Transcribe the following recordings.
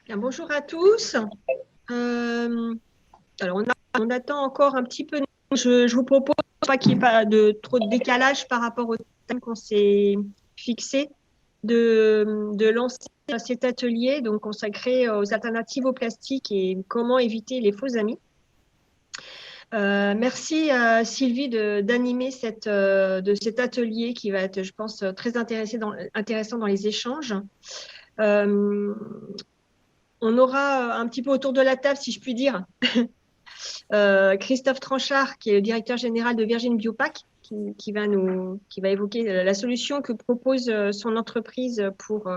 Bien, bonjour à tous. Euh, alors, on attend encore un petit peu. Je vous propose pas qu'il n'y ait pas de trop de décalage par rapport au thème qu'on s'est fixé de lancer cet atelier donc consacré aux alternatives au plastique et comment éviter les faux amis. Merci à Sylvie d'animer de cet atelier qui va être, je pense, très intéressant dans les échanges. Euh, on aura un petit peu autour de la table, si je puis dire, Christophe Tranchard, qui est le directeur général de Virgin Biopac, qui va évoquer la solution que propose son entreprise pour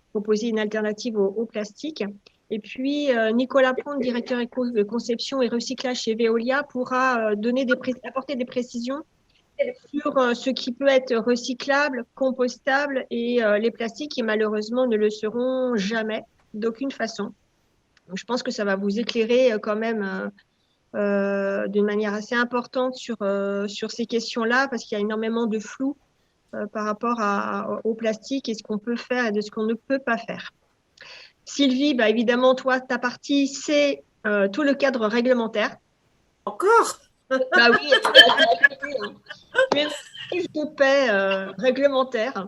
proposer une alternative au plastique. Et puis, Nicolas Pont, directeur de conception et recyclage chez Veolia, pourra apporter des précisions sur ce qui peut être recyclable, compostable et les plastiques qui malheureusement ne le seront jamais d'aucune façon. Donc, je pense que ça va vous éclairer quand même d'une manière assez importante sur ces questions-là, parce qu'il y a énormément de flou par rapport au plastique et ce qu'on peut faire et de ce qu'on ne peut pas faire. Sylvie, bah, évidemment, toi, ta partie, c'est tout le cadre réglementaire. Encore? Bah oui, tu es fiche de paix réglementaire.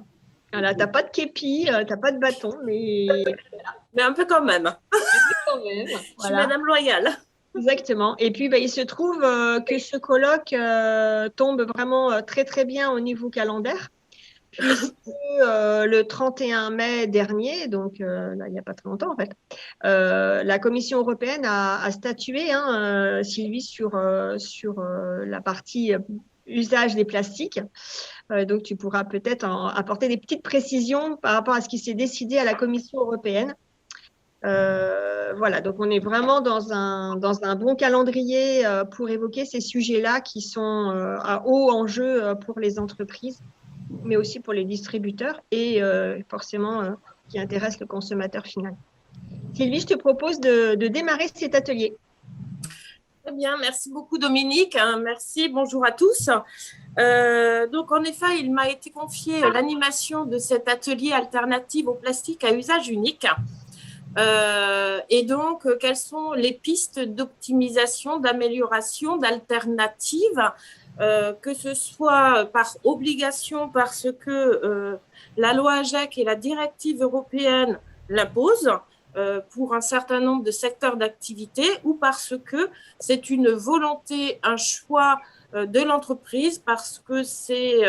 Voilà, t'as pas de képi, t'as pas de bâton, mais un peu quand même. quand même. Je suis Voilà. Madame Loyale. Exactement. Et puis, bah, il se trouve que ce colloque tombe vraiment très, très bien au niveau calendaire, puisque le 31 mai dernier, donc là, il n'y a pas très longtemps en fait, la Commission européenne a statué, hein, Sylvie, sur la partie usage des plastiques. Donc, tu pourras peut-être apporter des petites précisions par rapport à ce qui s'est décidé à la Commission européenne. Voilà, donc on est vraiment dans un bon calendrier pour évoquer ces sujets-là qui sont à haut enjeu pour les entreprises, mais aussi pour les distributeurs et forcément qui intéressent le consommateur final. Sylvie, je te propose de démarrer cet atelier. Très bien, merci beaucoup Dominique. Merci, bonjour à tous. Donc en effet, il m'a été confié l'animation de cet atelier alternative au plastique à usage unique. Et donc, quelles sont les pistes d'optimisation, d'amélioration, d'alternatives, que ce soit par obligation parce que la loi AGEC et la directive européenne l'imposent pour un certain nombre de secteurs d'activité, ou parce que c'est une volonté, un choix de l'entreprise, parce que c'est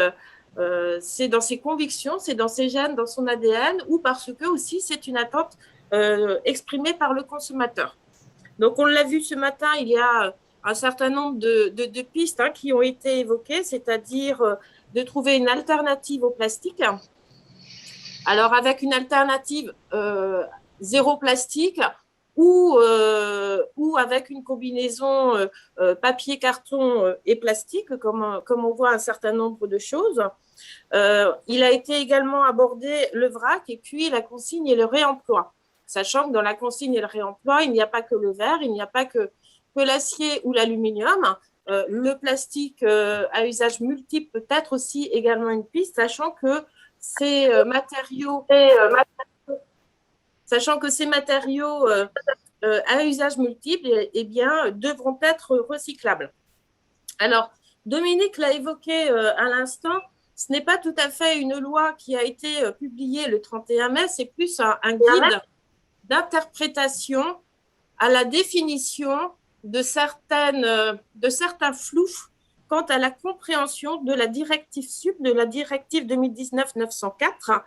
dans ses convictions, c'est dans ses gènes, dans son ADN, ou parce que aussi c'est une attente exprimée par le consommateur. Donc, on l'a vu ce matin, il y a un certain nombre de pistes qui ont été évoquées, c'est-à-dire de trouver une alternative au plastique. Alors, avec une alternative zéro plastique ou avec une combinaison papier, carton et plastique, comme on voit un certain nombre de choses. Il a été également abordé le vrac et puis la consigne et le réemploi. Sachant que dans la consigne et le réemploi, il n'y a pas que le verre, il n'y a pas que l'acier ou l'aluminium. Le plastique à usage multiple peut être aussi également une piste, sachant que ces matériaux à usage multiple devront être recyclables. Alors, Dominique l'a évoqué à l'instant, ce n'est pas tout à fait une loi qui a été publiée le 31 mai, c'est plus un guide d'interprétation à la définition de certains flous quant à la compréhension de la directive SUP, de la directive 2019-904,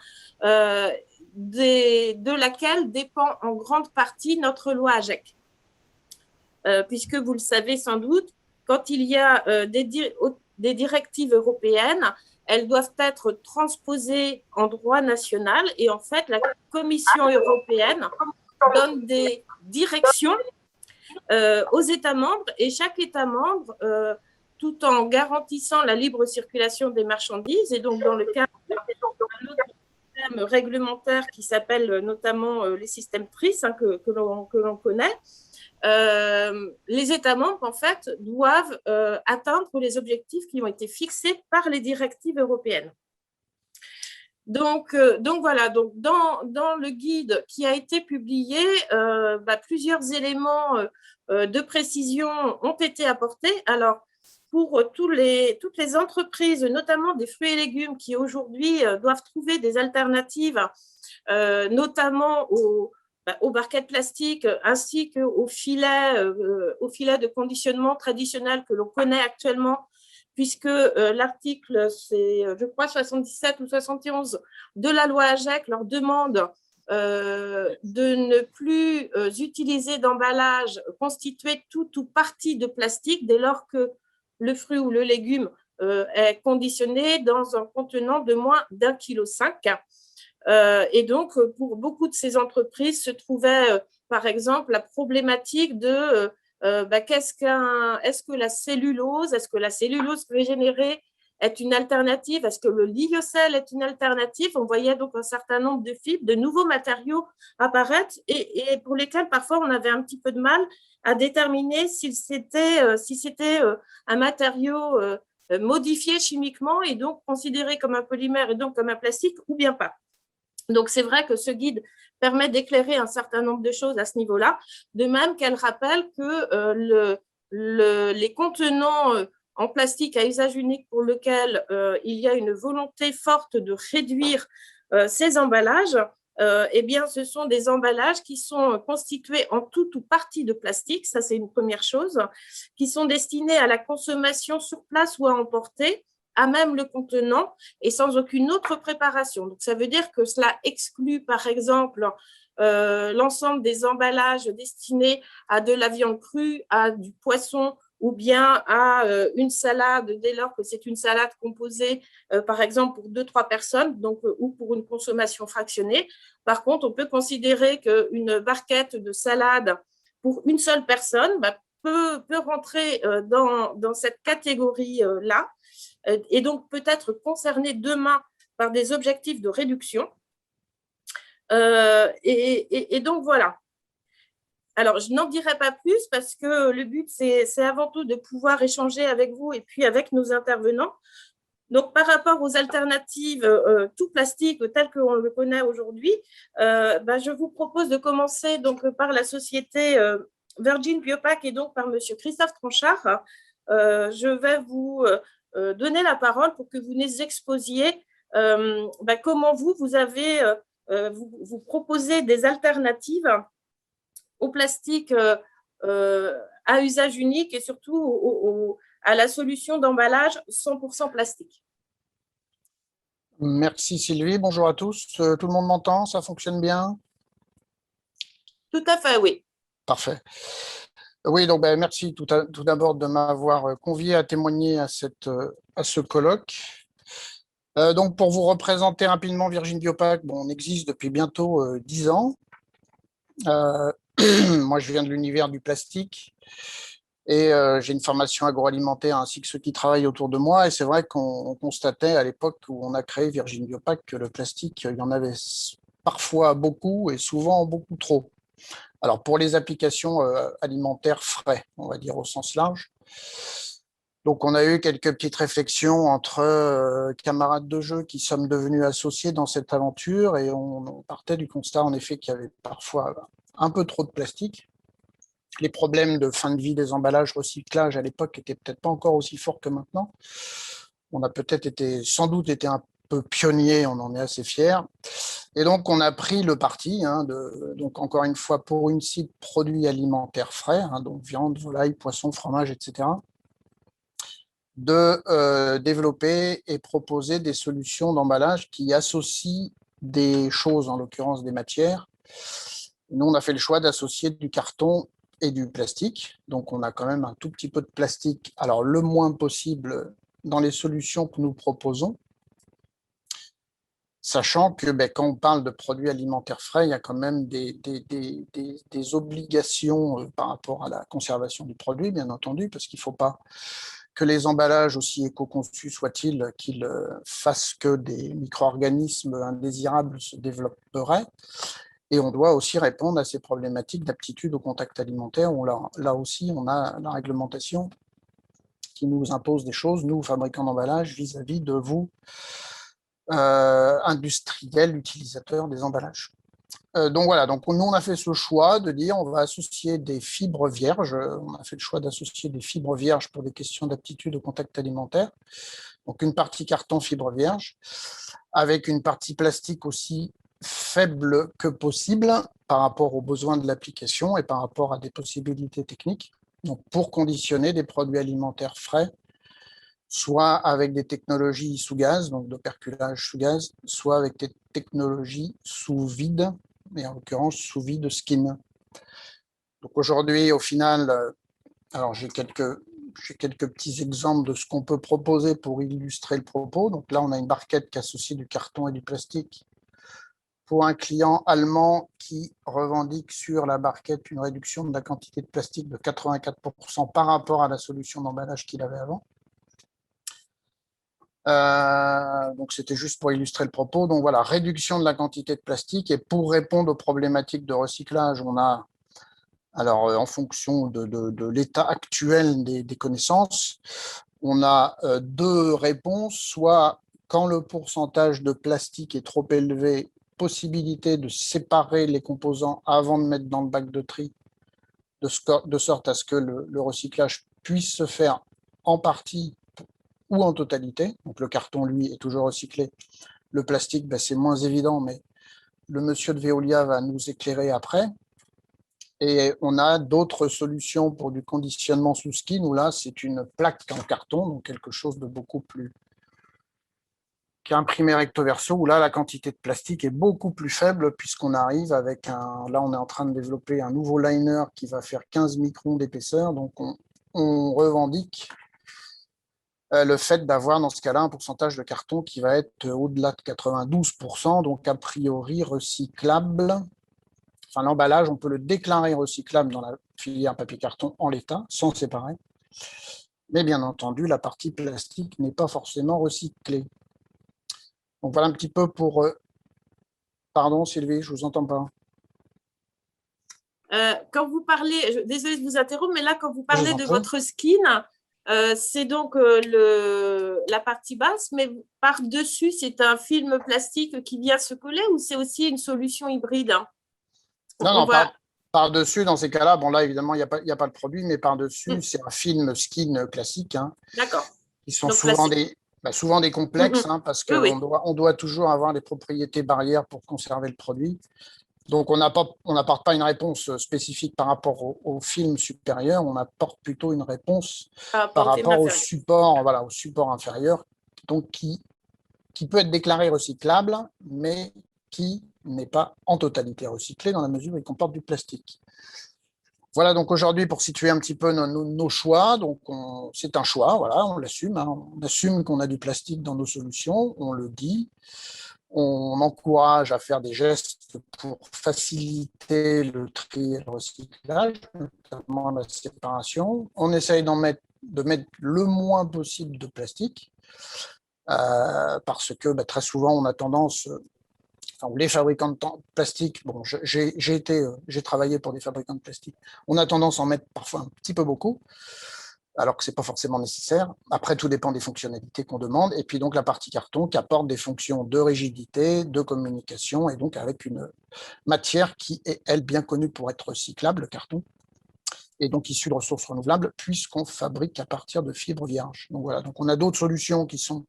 de laquelle dépend en grande partie notre loi AGEC. Puisque vous le savez sans doute, quand il y a des directives européennes, elles doivent être transposées en droit national et en fait, la Commission européenne donne des directions aux États membres et chaque État membre, tout en garantissant la libre circulation des marchandises, et donc dans le cadre d'un autre système réglementaire qui s'appelle notamment les systèmes TRIS que l'on connaît, les États membres, en fait, doivent atteindre les objectifs qui ont été fixés par les directives européennes. Donc voilà, donc dans le guide qui a été publié, plusieurs éléments de précision ont été apportés. Alors, pour toutes les entreprises, notamment des fruits et légumes qui aujourd'hui doivent trouver des alternatives, notamment aux barquettes plastiques ainsi qu'aux filets de conditionnement traditionnels que l'on connaît actuellement, puisque l'article, c'est, je crois, 77 ou 71 de la loi AGEC leur demande de ne plus utiliser d'emballage constitué tout ou partie de plastique dès lors que le fruit ou le légume est conditionné dans un contenant de moins d'1,5 kg. Et donc, pour beaucoup de ces entreprises se trouvait, par exemple, la problématique de est-ce que la cellulose régénérée est une alternative? Est-ce que le lyocell est une alternative? On voyait donc un certain nombre de fibres, de nouveaux matériaux apparaître et pour lesquels parfois on avait un petit peu de mal à déterminer si c'était un matériau modifié chimiquement et donc considéré comme un polymère et donc comme un plastique ou bien pas. Donc, c'est vrai que ce guide permet d'éclairer un certain nombre de choses à ce niveau-là, de même qu'elle rappelle que les contenants en plastique à usage unique pour lequel il y a une volonté forte de réduire ces emballages, eh bien, ce sont des emballages qui sont constitués en tout ou partie de plastique, ça c'est une première chose, qui sont destinés à la consommation sur place ou à emporter, à même le contenant et sans aucune autre préparation. Donc, ça veut dire que cela exclut, par exemple, l'ensemble des emballages destinés à de la viande crue, à du poisson ou bien à une salade, dès lors que c'est une salade composée, par exemple, pour 2-3 personnes, donc, ou pour une consommation fractionnée. Par contre, on peut considérer qu'une barquette de salade pour une seule personne peut rentrer dans cette catégorie-là et donc peut-être concerné demain par des objectifs de réduction. Et donc, voilà. Alors, je n'en dirai pas plus parce que le but, c'est avant tout de pouvoir échanger avec vous et puis avec nos intervenants. Donc, par rapport aux alternatives tout plastique telles qu'on le connaît aujourd'hui, je vous propose de commencer donc, par la société Virgin Biopac et donc par M. Christophe Tranchard. Je vais vous donner la parole pour que vous nous exposiez comment vous avez vous proposez des alternatives au plastique à usage unique et surtout à la solution d'emballage 100% plastique. Merci Sylvie, bonjour à tous. Tout le monde m'entend? Ça fonctionne bien? Tout à fait, oui. Parfait. Oui, donc merci tout d'abord de m'avoir convié à témoigner à ce colloque. Donc pour vous représenter rapidement Virgin Biopac, on existe depuis bientôt 10 ans. Moi, je viens de l'univers du plastique et j'ai une formation agroalimentaire ainsi que ceux qui travaillent autour de moi. Et c'est vrai qu'on constatait à l'époque où on a créé Virgin Biopac que le plastique, il y en avait parfois beaucoup et souvent beaucoup trop. Alors, pour les applications alimentaires frais, on va dire au sens large. Donc, on a eu quelques petites réflexions entre camarades de jeu qui sommes devenus associés dans cette aventure et on partait du constat, en effet, qu'il y avait parfois un peu trop de plastique. Les problèmes de fin de vie des emballages, recyclage à l'époque n'étaient peut-être pas encore aussi forts que maintenant. On a peut-être sans doute été un peu pionnier, on en est assez fiers. Et donc, on a pris le parti, donc encore une fois, pour une cible produits alimentaires frais, donc viande, volaille, poisson, fromage, etc., de développer et proposer des solutions d'emballage qui associent des choses, en l'occurrence des matières. Nous, on a fait le choix d'associer du carton et du plastique. Donc, on a quand même un tout petit peu de plastique, alors le moins possible dans les solutions que nous proposons. Sachant que quand on parle de produits alimentaires frais, il y a quand même des obligations par rapport à la conservation du produit, bien entendu, parce qu'il ne faut pas que les emballages, aussi éco-conçus soient-ils, qu'ils fassent que des micro-organismes indésirables se développeraient. Et on doit aussi répondre à ces problématiques d'aptitude au contact alimentaire, où là aussi, on a la réglementation qui nous impose des choses, nous, fabricants d'emballage, vis-à-vis de vous, industriels utilisateurs des emballages. Donc voilà, donc nous on a fait ce choix de dire on va associer des fibres vierges, on a fait le choix d'associer des fibres vierges pour des questions d'aptitude au contact alimentaire, donc une partie carton fibre vierge, avec une partie plastique aussi faible que possible par rapport aux besoins de l'application et par rapport à des possibilités techniques, donc pour conditionner des produits alimentaires frais, soit avec des technologies sous gaz, donc de perculage sous gaz, soit avec des technologies sous vide, et en l'occurrence sous vide skin. Donc aujourd'hui, au final, alors j'ai quelques petits exemples de ce qu'on peut proposer pour illustrer le propos. Donc là, on a une barquette qui associe du carton et du plastique pour un client allemand qui revendique sur la barquette une réduction de la quantité de plastique de 84% par rapport à la solution d'emballage qu'il avait avant. Donc c'était juste pour illustrer le propos. Donc voilà, réduction de la quantité de plastique. Et pour répondre aux problématiques de recyclage, on a, alors en fonction de l'état actuel des connaissances, on a deux réponses. Soit quand le pourcentage de plastique est trop élevé, possibilité de séparer les composants avant de mettre dans le bac de tri, de sorte à ce que le recyclage puisse se faire en partie ou en totalité. Donc le carton, lui, est toujours recyclé. Le plastique, ben, c'est moins évident, mais le monsieur de Veolia va nous éclairer après. Et on a d'autres solutions pour du conditionnement sous skin, où là, c'est une plaque en carton, donc quelque chose de beaucoup plus qu'imprimé recto verso, où là, la quantité de plastique est beaucoup plus faible, puisqu'on arrive avec un... Là, on est en train de développer un nouveau liner qui va faire 15 microns d'épaisseur, donc on revendique le fait d'avoir dans ce cas-là un pourcentage de carton qui va être au-delà de 92%, donc a priori recyclable. Enfin, l'emballage, on peut le déclarer recyclable dans la filière papier-carton en l'état, sans séparer. Mais bien entendu, la partie plastique n'est pas forcément recyclée. Donc voilà un petit peu pour... Pardon Sylvie, je ne vous entends pas. Quand vous parlez, désolée de vous interrompre, mais là, quand vous parlez de votre skin, c'est donc la partie basse, mais par-dessus, c'est un film plastique qui vient se coller ou c'est aussi une solution hybride? Non, par-dessus, dans ces cas-là, bon là, évidemment, il n'y a pas le produit, mais par-dessus, c'est un film skin classique. Hein, d'accord. Qui sont souvent des complexes, hein, parce qu'on doit toujours avoir les propriétés barrières pour conserver le produit. Donc, on n'apporte pas une réponse spécifique par rapport au film supérieur, on apporte plutôt une réponse par rapport au support, voilà, au support inférieur, donc qui peut être déclaré recyclable, mais qui n'est pas en totalité recyclé dans la mesure où il comporte du plastique. Voilà, donc aujourd'hui, pour situer un petit peu nos choix, donc c'est un choix, voilà, on l'assume, hein, on assume qu'on a du plastique dans nos solutions, on le dit. On encourage à faire des gestes pour faciliter le tri et le recyclage, notamment la séparation. On essaye de mettre le moins possible de plastique, parce que très souvent, on a tendance, les fabricants de plastique, bon, j'ai travaillé pour des fabricants de plastique, on a tendance à en mettre parfois un petit peu beaucoup, alors que ce n'est pas forcément nécessaire. Après, tout dépend des fonctionnalités qu'on demande. Et puis donc la partie carton qui apporte des fonctions de rigidité, de communication, et donc avec une matière qui est, elle, bien connue pour être recyclable, le carton, et donc issue de ressources renouvelables, puisqu'on fabrique à partir de fibres vierges. Donc voilà, donc on a d'autres solutions qui sont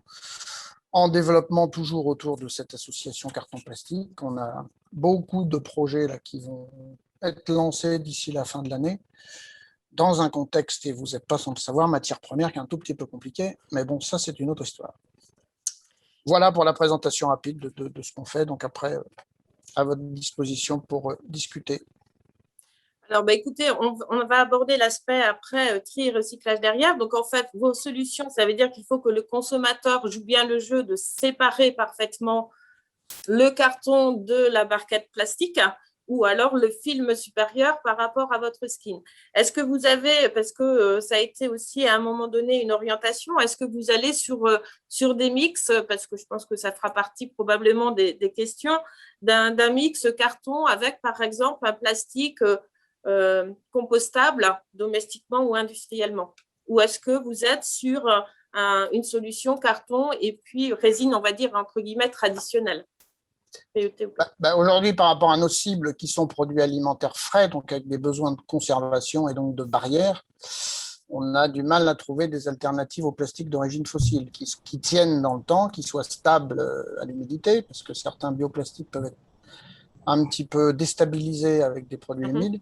en développement toujours autour de cette association carton-plastique. On a beaucoup de projets là, qui vont être lancés d'ici la fin de l'année, dans un contexte, et vous n'êtes pas sans le savoir, matière première qui est un tout petit peu compliqué, mais bon, ça, c'est une autre histoire. Voilà pour la présentation rapide de ce qu'on fait. Donc après, à votre disposition pour discuter. Alors, écoutez, on va aborder l'aspect après tri et recyclage derrière. Donc, en fait, vos solutions, ça veut dire qu'il faut que le consommateur joue bien le jeu de séparer parfaitement le carton de la barquette plastique ou alors le film supérieur par rapport à votre skin. Est-ce que vous avez, parce que ça a été aussi à un moment donné une orientation, est-ce que vous allez sur des mix, parce que je pense que ça fera partie probablement des questions, d'un mix carton avec par exemple un plastique compostable domestiquement ou industriellement? Ou est-ce que vous êtes sur une solution carton et puis résine, on va dire, entre guillemets, traditionnelle. Aujourd'hui, par rapport à nos cibles qui sont produits alimentaires frais, donc avec des besoins de conservation et donc de barrières, on a du mal à trouver des alternatives au plastique d'origine fossile qui tiennent dans le temps, qui soient stables à l'humidité, parce que certains bioplastiques peuvent être un petit peu déstabilisés avec des produits humides.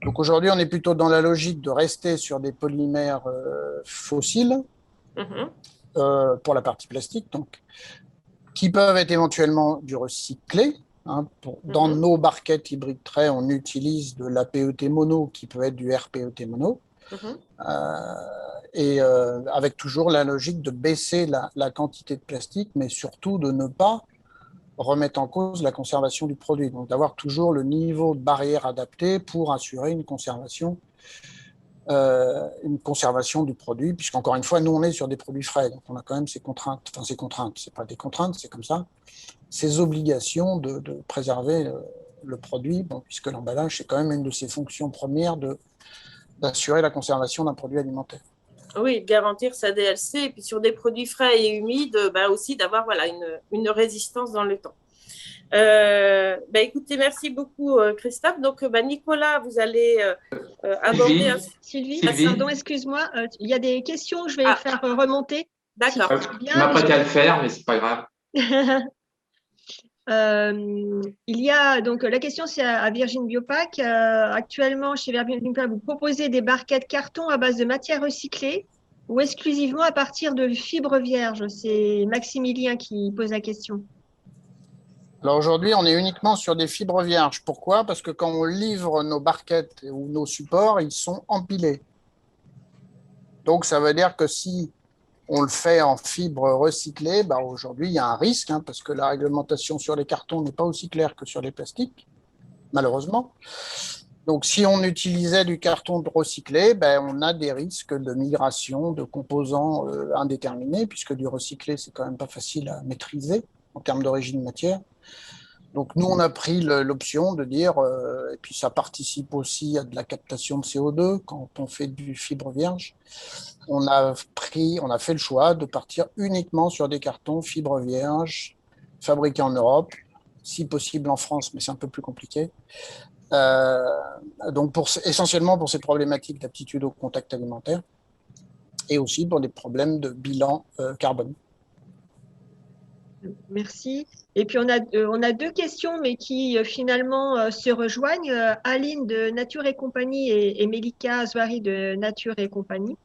Donc aujourd'hui, on est plutôt dans la logique de rester sur des polymères fossiles pour la partie plastique, donc, qui peuvent être éventuellement du recyclé. Dans nos barquettes hybrides traits, on utilise de la PET mono qui peut être du RPET mono. Avec toujours la logique de baisser la quantité de plastique, mais surtout de ne pas remettre en cause la conservation du produit. Donc d'avoir toujours le niveau de barrière adapté pour assurer une conservation du produit, puisqu'encore une fois, nous, on est sur des produits frais, donc on a quand même ces contraintes, c'est pas des contraintes, c'est comme ça, ces obligations de préserver le produit, puisque l'emballage, c'est quand même une de ses fonctions premières d'assurer la conservation d'un produit alimentaire. Oui, garantir sa DLC, et puis sur des produits frais et humides, aussi d'avoir une résistance dans le temps. Écoutez, merci beaucoup Christophe. Donc Nicolas, vous allez aborder Sylvie, pardon, excuse-moi, il y a des questions, je vais faire remonter. D'accord. Je m'apprête à le faire, mais c'est pas grave. Il y a donc la question, c'est à Virgin Biopac. Actuellement, chez Virgin Biopac, vous proposez des barquettes carton à base de matière recyclée ou exclusivement à partir de fibres vierges? C'est Maximilien qui pose la question. Alors aujourd'hui, on est uniquement sur des fibres vierges. Pourquoi? Parce que quand on livre nos barquettes ou nos supports, ils sont empilés. Donc ça veut dire que si on le fait en fibres recyclées, aujourd'hui, il y a un risque, parce que la réglementation sur les cartons n'est pas aussi claire que sur les plastiques, malheureusement. Donc, si on utilisait du carton recyclé, on a des risques de migration de composants indéterminés, puisque du recyclé, c'est quand même pas facile à maîtriser en termes d'origine matière. Donc, nous, on a pris l'option de dire, et puis ça participe aussi à de la captation de CO2 quand on fait du fibre vierge, on a fait le choix de partir uniquement sur des cartons fibres vierges fabriqués en Europe, si possible en France, mais c'est un peu plus compliqué. Donc, essentiellement pour ces problématiques d'aptitude au contact alimentaire et aussi pour des problèmes de bilan carbone. Merci. Et puis, on a deux questions, mais qui finalement se rejoignent. Aline de Nature et Compagnie et Melika Zouari de Nature et Compagnie.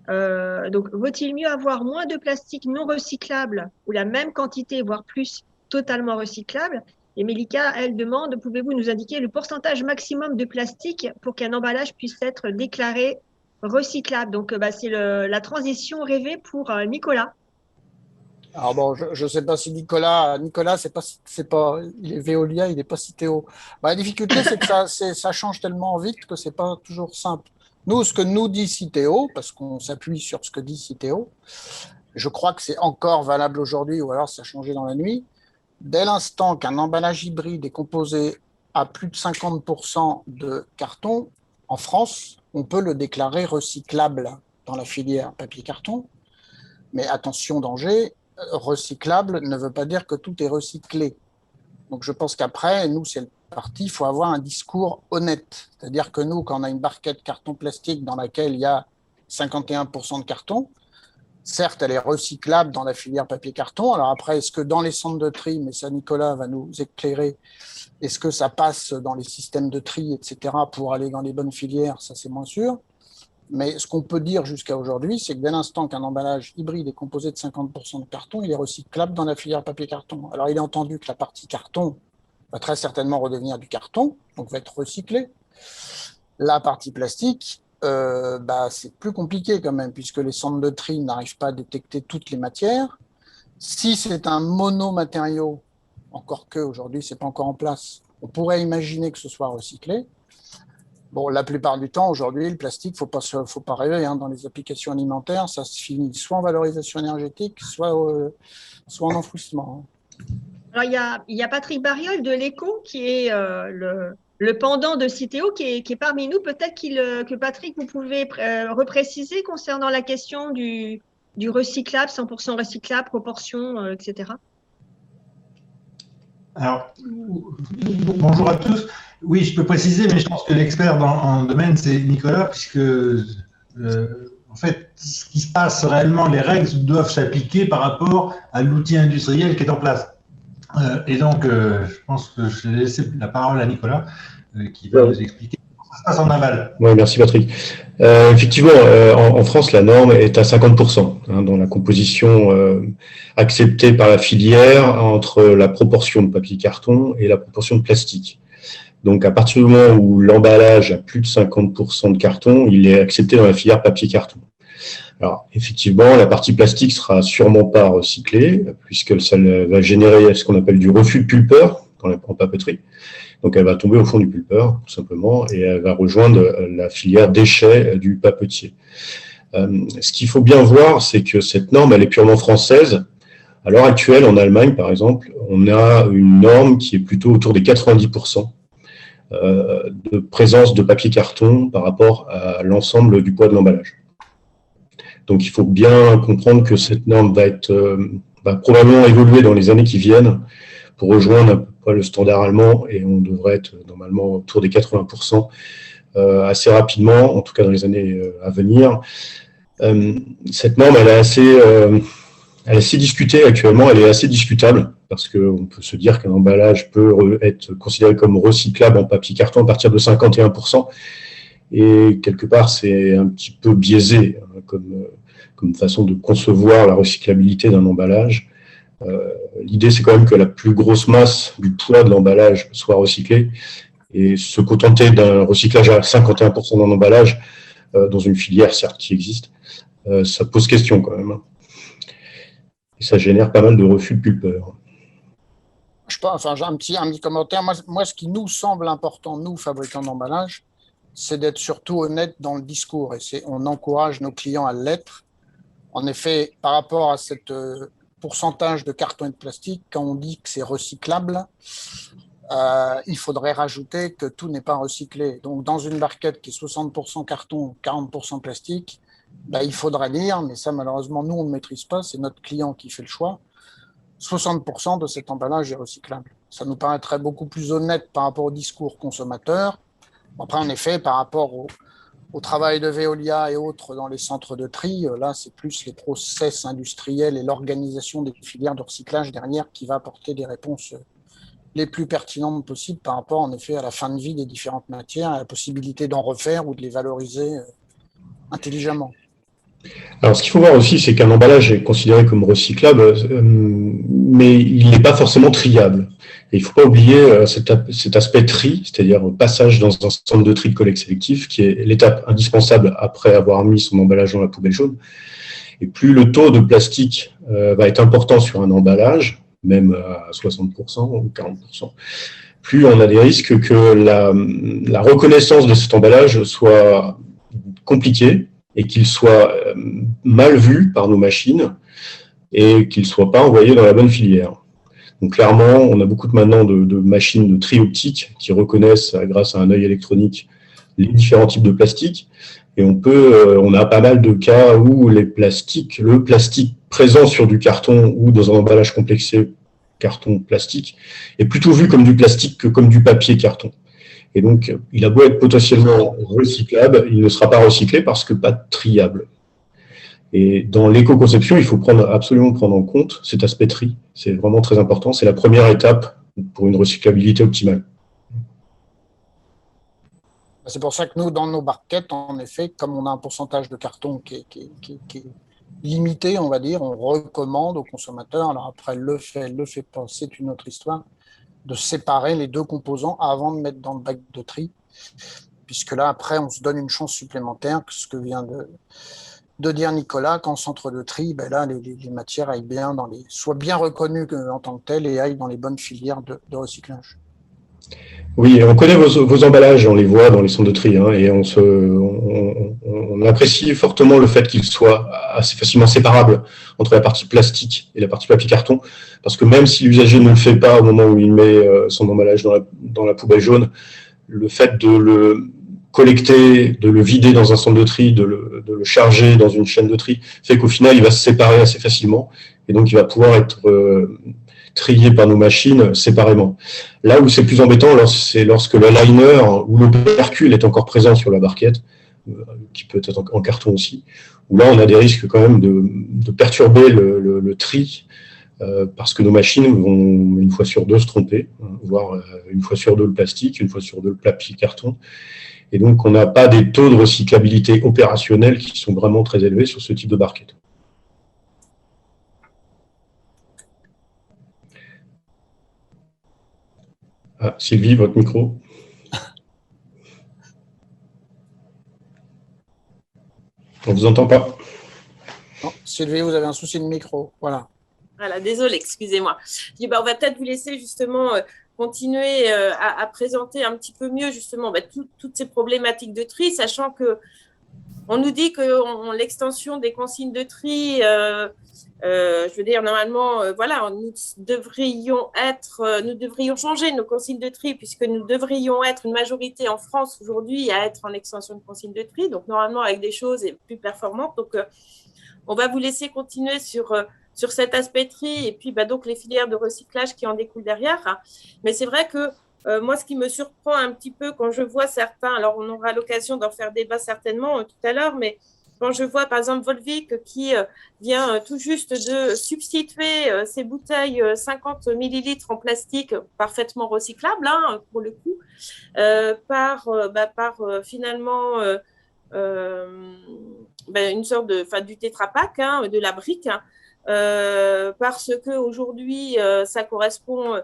Donc, vaut-il mieux avoir moins de plastique non recyclable ou la même quantité, voire plus, totalement recyclable? Et Melika, elle demande, pouvez-vous nous indiquer le pourcentage maximum de plastique pour qu'un emballage puisse être déclaré recyclable? Donc, c'est la transition rêvée pour Nicolas. Alors bon, je ne sais pas si Nicolas, c'est pas, il est Veolia, il n'est pas Citeo. La difficulté, c'est que ça change tellement vite que c'est pas toujours simple. Nous, ce que nous dit Citeo, parce qu'on s'appuie sur ce que dit Citeo, je crois que c'est encore valable aujourd'hui, ou alors ça a changé dans la nuit. Dès l'instant qu'un emballage hybride est composé à plus de 50% de carton, en France, on peut le déclarer recyclable dans la filière papier-carton. Mais attention, danger, recyclable ne veut pas dire que tout est recyclé. Donc je pense qu'après, nous, c'est le parti, il faut avoir un discours honnête. C'est-à-dire que nous, quand on a une barquette carton-plastique dans laquelle il y a 51% de carton, certes, elle est recyclable dans la filière papier-carton. Alors après, est-ce que dans les centres de tri, mais ça, Nicolas va nous éclairer, est-ce que ça passe dans les systèmes de tri, etc., pour aller dans les bonnes filières? Ça, c'est moins sûr. Mais ce qu'on peut dire jusqu'à aujourd'hui, c'est que dès l'instant qu'un emballage hybride est composé de 50% de carton, il est recyclable dans la filière papier-carton. Alors, il est entendu que la partie carton va très certainement redevenir du carton, donc va être recyclée. La partie plastique, c'est plus compliqué quand même, puisque les centres de tri n'arrivent pas à détecter toutes les matières. Si c'est un monomatériau, encore que aujourd'hui, ce n'est pas encore en place, on pourrait imaginer que ce soit recyclé. Bon, la plupart du temps, aujourd'hui, le plastique, faut pas rêver, dans les applications alimentaires, ça se finit soit en valorisation énergétique, soit en enfouissement. Alors, il y a Patrick Barriol de l'Écho, qui est le pendant de Citeo, qui est parmi nous. Peut-être que Patrick, vous pouvez repréciser concernant la question du du recyclable, 100% recyclable, proportion, etc. Alors, bonjour à tous. Oui, je peux préciser, mais je pense que l'expert en domaine, c'est Nicolas, puisque en fait, ce qui se passe réellement, les règles doivent s'appliquer par rapport à l'outil industriel qui est en place. Et donc, je pense que je vais laisser la parole à Nicolas, qui va nous expliquer comment ça se passe en aval. Oui, merci Patrick. Effectivement, en France, la norme est à 50% dans la composition acceptée par la filière entre la proportion de papier carton et la proportion de plastique. Donc, à partir du moment où l'emballage a plus de 50% de carton, il est accepté dans la filière papier-carton. Alors, effectivement, la partie plastique sera sûrement pas recyclée, puisque ça va générer ce qu'on appelle du refus de pulpeur en papeterie. Donc, elle va tomber au fond du pulpeur, tout simplement, et elle va rejoindre la filière déchets du papetier. Ce qu'il faut bien voir, c'est que cette norme, elle est purement française. À l'heure actuelle, en Allemagne, par exemple, on a une norme qui est plutôt autour des 90% de présence de papier-carton par rapport à l'ensemble du poids de l'emballage. Donc, il faut bien comprendre que cette norme va probablement évoluer dans les années qui viennent pour rejoindre à peu près le standard allemand, et on devrait être normalement autour des 80% assez rapidement, en tout cas dans les années à venir. Cette norme, elle est assez discutée actuellement, elle est assez discutable, parce qu'on peut se dire qu'un emballage peut être considéré comme recyclable en papier-carton à partir de 51%. Et quelque part, c'est un petit peu biaisé comme façon de concevoir la recyclabilité d'un emballage. L'idée, c'est quand même que la plus grosse masse du poids de l'emballage soit recyclée, et se contenter d'un recyclage à 51% d'un emballage dans une filière, certes, qui existe, ça pose question quand même. Et ça génère pas mal de refus de pulpeur. Je pense, j'ai un petit commentaire. Moi, ce qui nous semble important, nous, fabricants d'emballage, c'est d'être surtout honnête dans le discours. Et on encourage nos clients à l'être. En effet, par rapport à ce pourcentage de carton et de plastique, quand on dit que c'est recyclable, il faudrait rajouter que tout n'est pas recyclé. Donc, dans une barquette qui est 60% carton, 40% plastique, il faudra dire, mais ça, malheureusement, nous, on ne maîtrise pas, c'est notre client qui fait le choix, 60% de cet emballage est recyclable. Ça nous paraîtrait beaucoup plus honnête par rapport au discours consommateur. Après, en effet, par rapport au travail de Veolia et autres dans les centres de tri, là, c'est plus les process industriels et l'organisation des filières de recyclage derrière qui va apporter des réponses les plus pertinentes possibles par rapport, en effet, à la fin de vie des différentes matières, à la possibilité d'en refaire ou de les valoriser intelligemment. Alors, ce qu'il faut voir aussi, c'est qu'un emballage est considéré comme recyclable, mais il n'est pas forcément triable. Et il ne faut pas oublier cet aspect tri, c'est-à-dire passage dans un centre de tri de collecte sélectif, qui est l'étape indispensable après avoir mis son emballage dans la poubelle jaune. Et plus le taux de plastique va être important sur un emballage, même à 60% ou 40%, plus on a des risques que la reconnaissance de cet emballage soit compliquée, et qu'il soit mal vu par nos machines et qu'il ne soit pas envoyé dans la bonne filière. Donc clairement, on a beaucoup maintenant de machines de tri optique qui reconnaissent, grâce à un œil électronique, les différents types de plastique. Et on a pas mal de cas où le plastique présent sur du carton ou dans un emballage complexé carton-plastique est plutôt vu comme du plastique que comme du papier carton. Et donc, il a beau être potentiellement recyclable, il ne sera pas recyclé parce que pas triable. Et dans l'éco-conception, il faut absolument prendre en compte cet aspect tri. C'est vraiment très important. C'est la première étape pour une recyclabilité optimale. C'est pour ça que nous, dans nos barquettes, en effet, comme on a un pourcentage de carton qui est limité, on va dire, on recommande aux consommateurs, alors après, le fait pas, c'est une autre histoire, de séparer les deux composants avant de mettre dans le bac de tri, puisque là, après, on se donne une chance supplémentaire, ce que vient de dire Nicolas, qu'en centre de tri, là, les matières aillent bien soient bien reconnues en tant que telles et aillent dans les bonnes filières de recyclage. Oui, on connaît vos emballages, on les voit dans les centres de tri, et on apprécie fortement le fait qu'ils soient assez facilement séparables entre la partie plastique et la partie papier-carton, parce que même si l'usager ne le fait pas au moment où il met son emballage dans la poubelle jaune, le fait de le collecter, de le vider dans un centre de tri, de le charger dans une chaîne de tri, fait qu'au final, il va se séparer assez facilement et donc il va pouvoir être trié par nos machines séparément. Là où c'est plus embêtant, c'est lorsque le liner ou l'opercule est encore présent sur la barquette, qui peut être en carton aussi, où là, on a des risques quand même de perturber le tri, parce que nos machines vont une fois sur deux se tromper, voire une fois sur deux le plastique, une fois sur deux le papier carton. Et donc, on n'a pas des taux de recyclabilité opérationnels qui sont vraiment très élevés sur ce type de barquette. Ah, Sylvie, votre micro. On ne vous entend pas. Non, Sylvie, vous avez un souci de micro. Voilà. Voilà, désolé, excusez-moi. On va peut-être vous laisser justement continuer à présenter un petit peu mieux justement toutes ces problématiques de tri, sachant que on nous dit que l'extension des consignes de tri, je veux dire normalement, nous devrions changer nos consignes de tri puisque nous devrions être une majorité en France aujourd'hui à être en extension de consignes de tri, donc normalement avec des choses plus performantes. Donc on va vous laisser continuer sur cet aspect tri et puis donc les filières de recyclage qui en découlent derrière. Mais c'est vrai que moi, ce qui me surprend un petit peu quand je vois certains, alors on aura l'occasion d'en faire débat certainement tout à l'heure, mais quand je vois par exemple Volvic qui vient tout juste de substituer ses bouteilles 50 millilitres en plastique parfaitement recyclable, pour le coup, par finalement une sorte du Tetra Pak, de la brique, parce qu'aujourd'hui, ça correspond,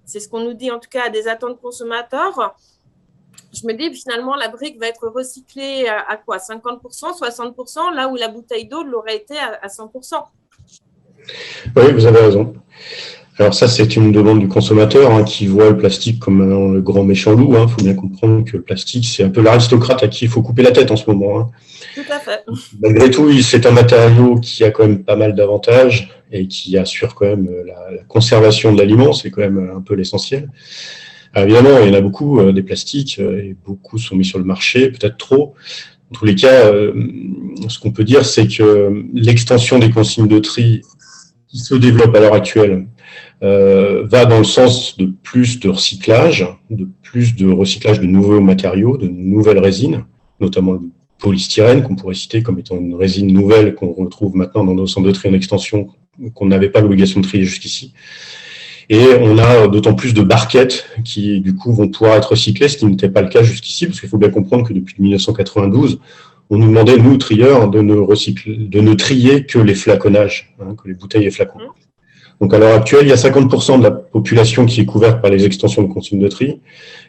c'est ce qu'on nous dit en tout cas, à des attentes consommateurs. Je me dis finalement, la brique va être recyclée à quoi, 50%, 60%, là où la bouteille d'eau l'aurait été à 100%. Oui, vous avez raison. Alors ça, c'est une demande du consommateur qui voit le plastique comme le grand méchant loup. Il faut bien comprendre que le plastique, c'est un peu l'aristocrate à qui il faut couper la tête en ce moment. Tout à fait. Malgré tout, c'est un matériau qui a quand même pas mal d'avantages et qui assure quand même la conservation de l'aliment. C'est quand même un peu l'essentiel. Évidemment, il y en a beaucoup des plastiques et beaucoup sont mis sur le marché, peut-être trop. Dans tous les cas, ce qu'on peut dire, c'est que l'extension des consignes de tri qui se développe à l'heure actuelle va dans le sens de plus de recyclage de nouveaux matériaux, de nouvelles résines, notamment le polystyrène, qu'on pourrait citer comme étant une résine nouvelle qu'on retrouve maintenant dans nos centres de tri en extension, qu'on n'avait pas l'obligation de trier jusqu'ici. Et on a d'autant plus de barquettes qui, du coup, vont pouvoir être recyclées, ce qui n'était pas le cas jusqu'ici, parce qu'il faut bien comprendre que depuis 1992, on nous demandait, nous, trieurs, de ne trier que les flaconnages, que les bouteilles et flacons. Donc, à l'heure actuelle, il y a 50% de la population qui est couverte par les extensions de consignes de tri.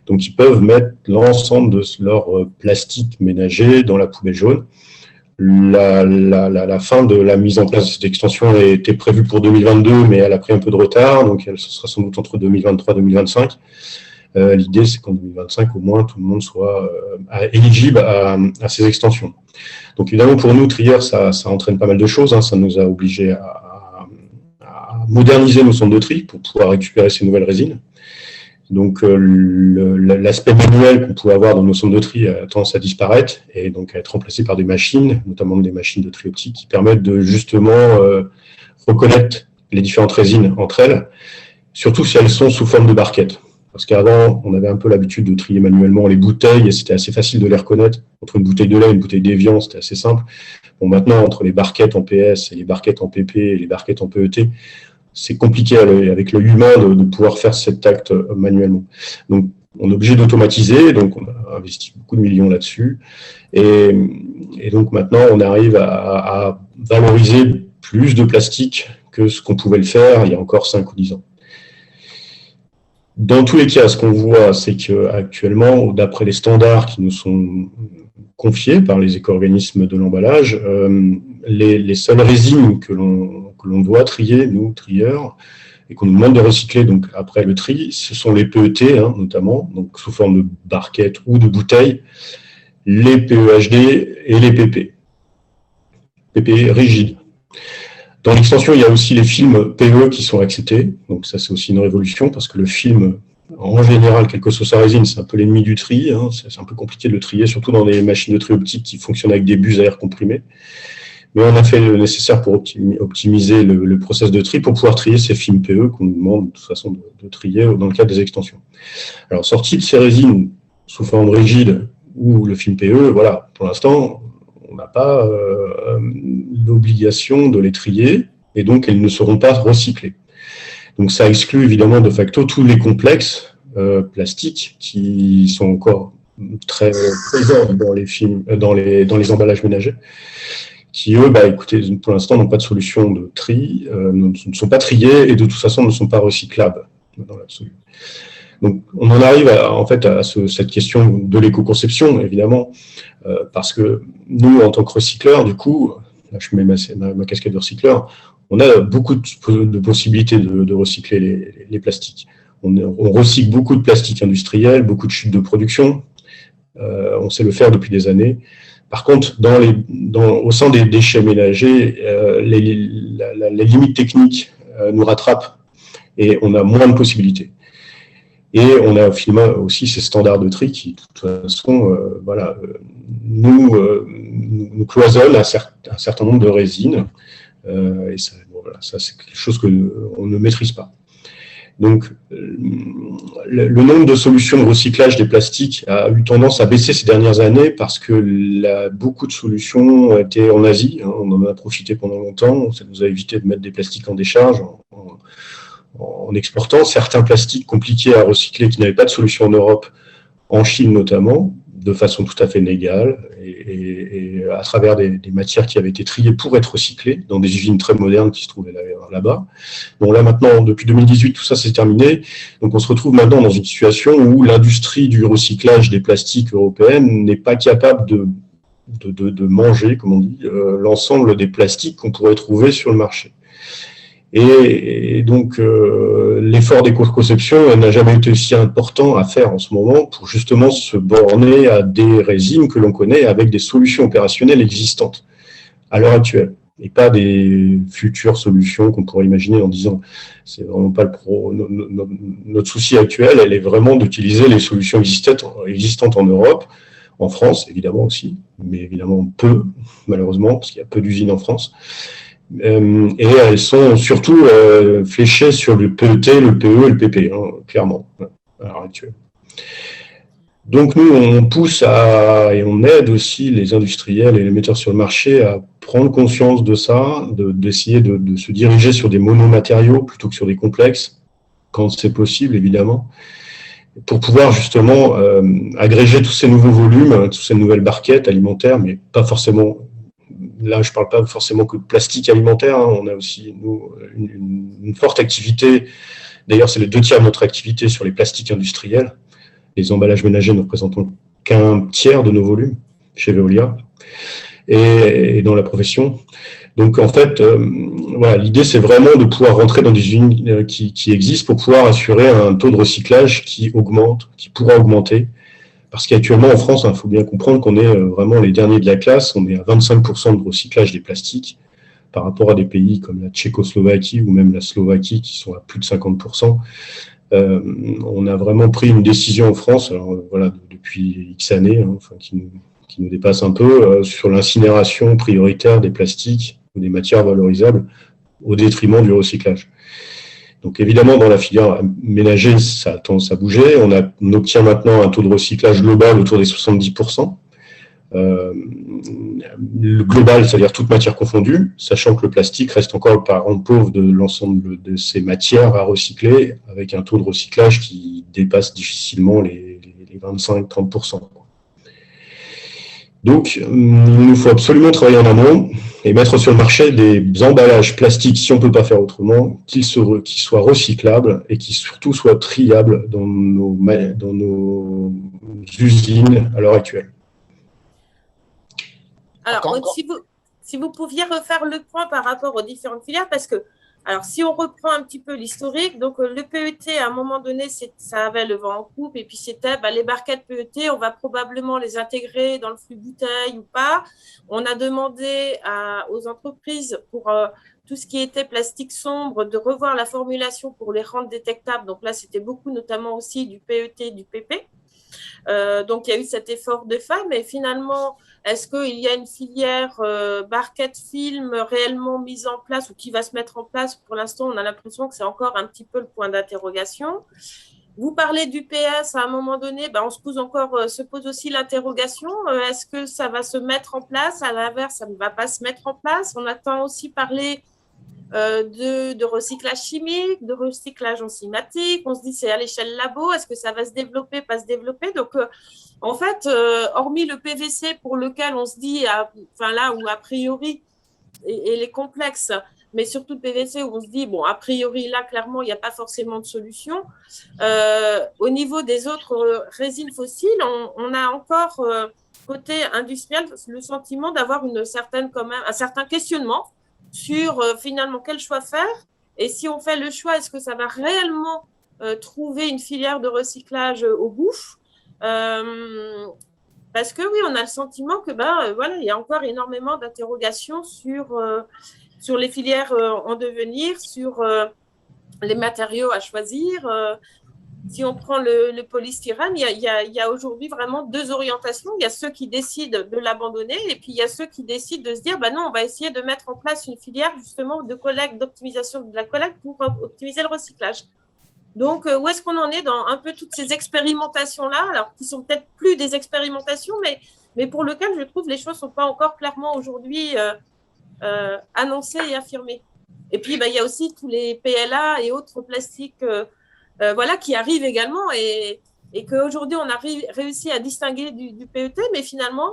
Donc, ils peuvent mettre l'ensemble de leur plastique ménager dans la poubelle jaune. La fin de la mise en place de cette extension a été prévue pour 2022, mais elle a pris un peu de retard. Donc, ce sera sans doute entre 2023 et 2025. L'idée, c'est qu'en 2025, au moins, tout le monde soit éligible à ces extensions. Donc, évidemment, pour nous, trieurs, ça entraîne pas mal de choses. Ça nous a obligés à moderniser nos centres de tri pour pouvoir récupérer ces nouvelles résines. Donc, l'aspect manuel qu'on pouvait avoir dans nos centres de tri a tendance à disparaître et donc à être remplacé par des machines, notamment des machines de tri optique qui permettent de justement reconnaître les différentes résines entre elles, surtout si elles sont sous forme de barquettes. Parce qu'avant, on avait un peu l'habitude de trier manuellement les bouteilles et c'était assez facile de les reconnaître. Entre une bouteille de lait et une bouteille d'Evian, c'était assez simple. Bon, maintenant, entre les barquettes en PS et les barquettes en PP et les barquettes en PET, c'est compliqué avec l'œil humain de pouvoir faire cet acte manuellement. Donc, on est obligé d'automatiser, donc on a investi beaucoup de millions là-dessus. Et donc, maintenant, on arrive à valoriser plus de plastique que ce qu'on pouvait le faire il y a encore 5 ou 10 ans. Dans tous les cas, ce qu'on voit, c'est qu'actuellement, d'après les standards qui nous sont confiés par les éco-organismes de l'emballage, les seules résines que l'on doit trier, nous, trieurs, et qu'on nous demande de recycler donc après le tri, ce sont les PET, notamment, donc sous forme de barquettes ou de bouteilles, les PEHD et les PP. PP rigides. Dans l'extension, il y a aussi les films PE qui sont acceptés. Donc ça, c'est aussi une révolution parce que le film en général, quelle que soit sa résine, c'est un peu l'ennemi du tri. Hein. C'est un peu compliqué de le trier, surtout dans les machines de tri optique qui fonctionnent avec des bus à air comprimé. Mais on a fait le nécessaire pour optimiser le process de tri pour pouvoir trier ces films PE qu'on nous demande de toute façon de trier dans le cadre des extensions. Alors, sortie de ces résines sous forme rigide ou le film PE, voilà, pour l'instant, on n'a pas l'obligation de les trier et donc elles ne seront pas recyclées. Donc, ça exclut évidemment de facto tous les complexes plastiques qui sont encore très présents dans les films, dans les emballages ménagers, qui, eux, écoutez, pour l'instant, n'ont pas de solution de tri, ne sont pas triés et de toute façon ne sont pas recyclables dans l'absolu. Donc, on en arrive à cette question de l'éco-conception, évidemment, parce que nous, en tant que recycleurs, du coup, là, je mets ma casquette de recycleur, on a beaucoup de possibilités de recycler les plastiques. On recycle beaucoup de plastique industriel, beaucoup de chutes de production, on sait le faire depuis des années. Par contre, au sein des déchets ménagers, les limites techniques nous rattrapent et on a moins de possibilités. Et on a finalement aussi ces standards de tri qui, de toute façon, nous cloisonnent un certain nombre de résines. Et ça, ça c'est quelque chose qu'on ne maîtrise pas. Donc, le nombre de solutions de recyclage des plastiques a eu tendance à baisser ces dernières années parce que beaucoup de solutions étaient en Asie. Hein, on en a profité pendant longtemps. Ça nous a évité de mettre des plastiques en décharge en exportant certains plastiques compliqués à recycler qui n'avaient pas de solution en Europe, en Chine notamment, de façon tout à fait légale et à travers des matières qui avaient été triées pour être recyclées dans des usines très modernes qui se trouvaient là-bas. Bon, là maintenant, depuis 2018, tout ça s'est terminé. Donc on se retrouve maintenant dans une situation où l'industrie du recyclage des plastiques européennes n'est pas capable de manger, comme on dit, l'ensemble des plastiques qu'on pourrait trouver sur le marché. Et donc, l'effort d'éco-conception n'a jamais été aussi important à faire en ce moment pour justement se borner à des résines que l'on connaît avec des solutions opérationnelles existantes à l'heure actuelle et pas des futures solutions qu'on pourrait imaginer en 10 ans. C'est vraiment pas notre souci actuel, elle est vraiment d'utiliser les solutions existantes en Europe, en France évidemment aussi, mais évidemment peu, malheureusement, parce qu'il y a peu d'usines en France. Et elles sont surtout fléchées sur le PET, le PE et le PP, hein, clairement, à l'heure actuelle. Donc nous, on pousse et on aide aussi les industriels et les metteurs sur le marché à prendre conscience de ça, d'essayer de se diriger sur des monomatériaux plutôt que sur des complexes, quand c'est possible, évidemment, pour pouvoir justement agréger tous ces nouveaux volumes, toutes ces nouvelles barquettes alimentaires, mais pas forcément... Là, je ne parle pas forcément que de plastique alimentaire. Hein. On a aussi, nous, une forte activité. D'ailleurs, c'est les 2/3 de notre activité sur les plastiques industriels. Les emballages ménagers ne représentent qu'un tiers de nos volumes chez Veolia et dans la profession. Donc, en fait, voilà, l'idée, c'est vraiment de pouvoir rentrer dans des usines qui existent pour pouvoir assurer un taux de recyclage qui augmente, qui pourra augmenter. Parce qu'actuellement, en France, il faut bien comprendre qu'on est vraiment les derniers de la classe. On est à 25% de recyclage des plastiques par rapport à des pays comme la Tchécoslovaquie ou même la Slovaquie qui sont à plus de 50%. On a vraiment pris une décision en France, alors, voilà, depuis X années, hein, enfin, qui nous dépasse un peu, sur l'incinération prioritaire des plastiques ou des matières valorisables au détriment du recyclage. Donc évidemment, dans la filière ménager, ça a tendance à bouger. On obtient maintenant un taux de recyclage global autour des 70%. Le global, c'est-à-dire toute matière confondue, sachant que le plastique reste encore le parent pauvre de l'ensemble de ces matières à recycler, avec un taux de recyclage qui dépasse difficilement les 25-30%. Donc, il nous faut absolument travailler en amont et mettre sur le marché des emballages plastiques, si on ne peut pas faire autrement, qui soient recyclables et qui surtout soient triables dans nos usines à l'heure actuelle. Alors, si vous pouviez refaire le point par rapport aux différentes filières, parce que, alors, si on reprend un petit peu l'historique, donc le PET, à un moment donné, ça avait le vent en poupe, et puis c'était les barquettes PET, on va probablement les intégrer dans le flux bouteille ou pas. On a demandé aux entreprises pour tout ce qui était plastique sombre, de revoir la formulation pour les rendre détectables. Donc là, c'était beaucoup, notamment aussi du PET, du PP. Donc, il y a eu cet effort de femmes. Et finalement, est-ce qu'il y a une filière barquette film réellement mise en place ou qui va se mettre en place? Pour l'instant, on a l'impression que c'est encore un petit peu le point d'interrogation. Vous parlez du PS, à un moment donné, on se pose aussi l'interrogation, est-ce que ça va se mettre en place? À l'inverse, ça ne va pas se mettre en place. On attend aussi parler de recyclage chimique, de recyclage enzymatique. On se dit c'est à l'échelle labo, est-ce que ça va se développer, pas se développer? Donc en fait, hormis le PVC pour lequel on se dit, là où a priori, et les complexes, mais surtout le PVC où on se dit, bon, a priori là, clairement, il n'y a pas forcément de solution. Au niveau des autres résines fossiles, on a encore, côté industriel, le sentiment d'avoir un certain questionnement sur finalement quel choix faire, et si on fait le choix, est-ce que ça va réellement trouver une filière de recyclage au bout, parce que oui, on a le sentiment que il y a encore énormément d'interrogations sur les filières en devenir, sur les matériaux à choisir. Si on prend le polystyrène, il y a aujourd'hui vraiment deux orientations. Il y a ceux qui décident de l'abandonner et puis il y a ceux qui décident de se dire non, on va essayer de mettre en place une filière justement de collecte, d'optimisation de la collecte pour optimiser le recyclage. Donc, où est-ce qu'on en est dans un peu toutes ces expérimentations-là, alors qui sont peut-être plus des expérimentations, mais pour lesquelles je trouve les choses ne sont pas encore clairement aujourd'hui annoncées et affirmées. Et puis, il y a aussi tous les PLA et autres plastiques qui arrivent également et qu'aujourd'hui, on a réussi à distinguer du PET, mais finalement,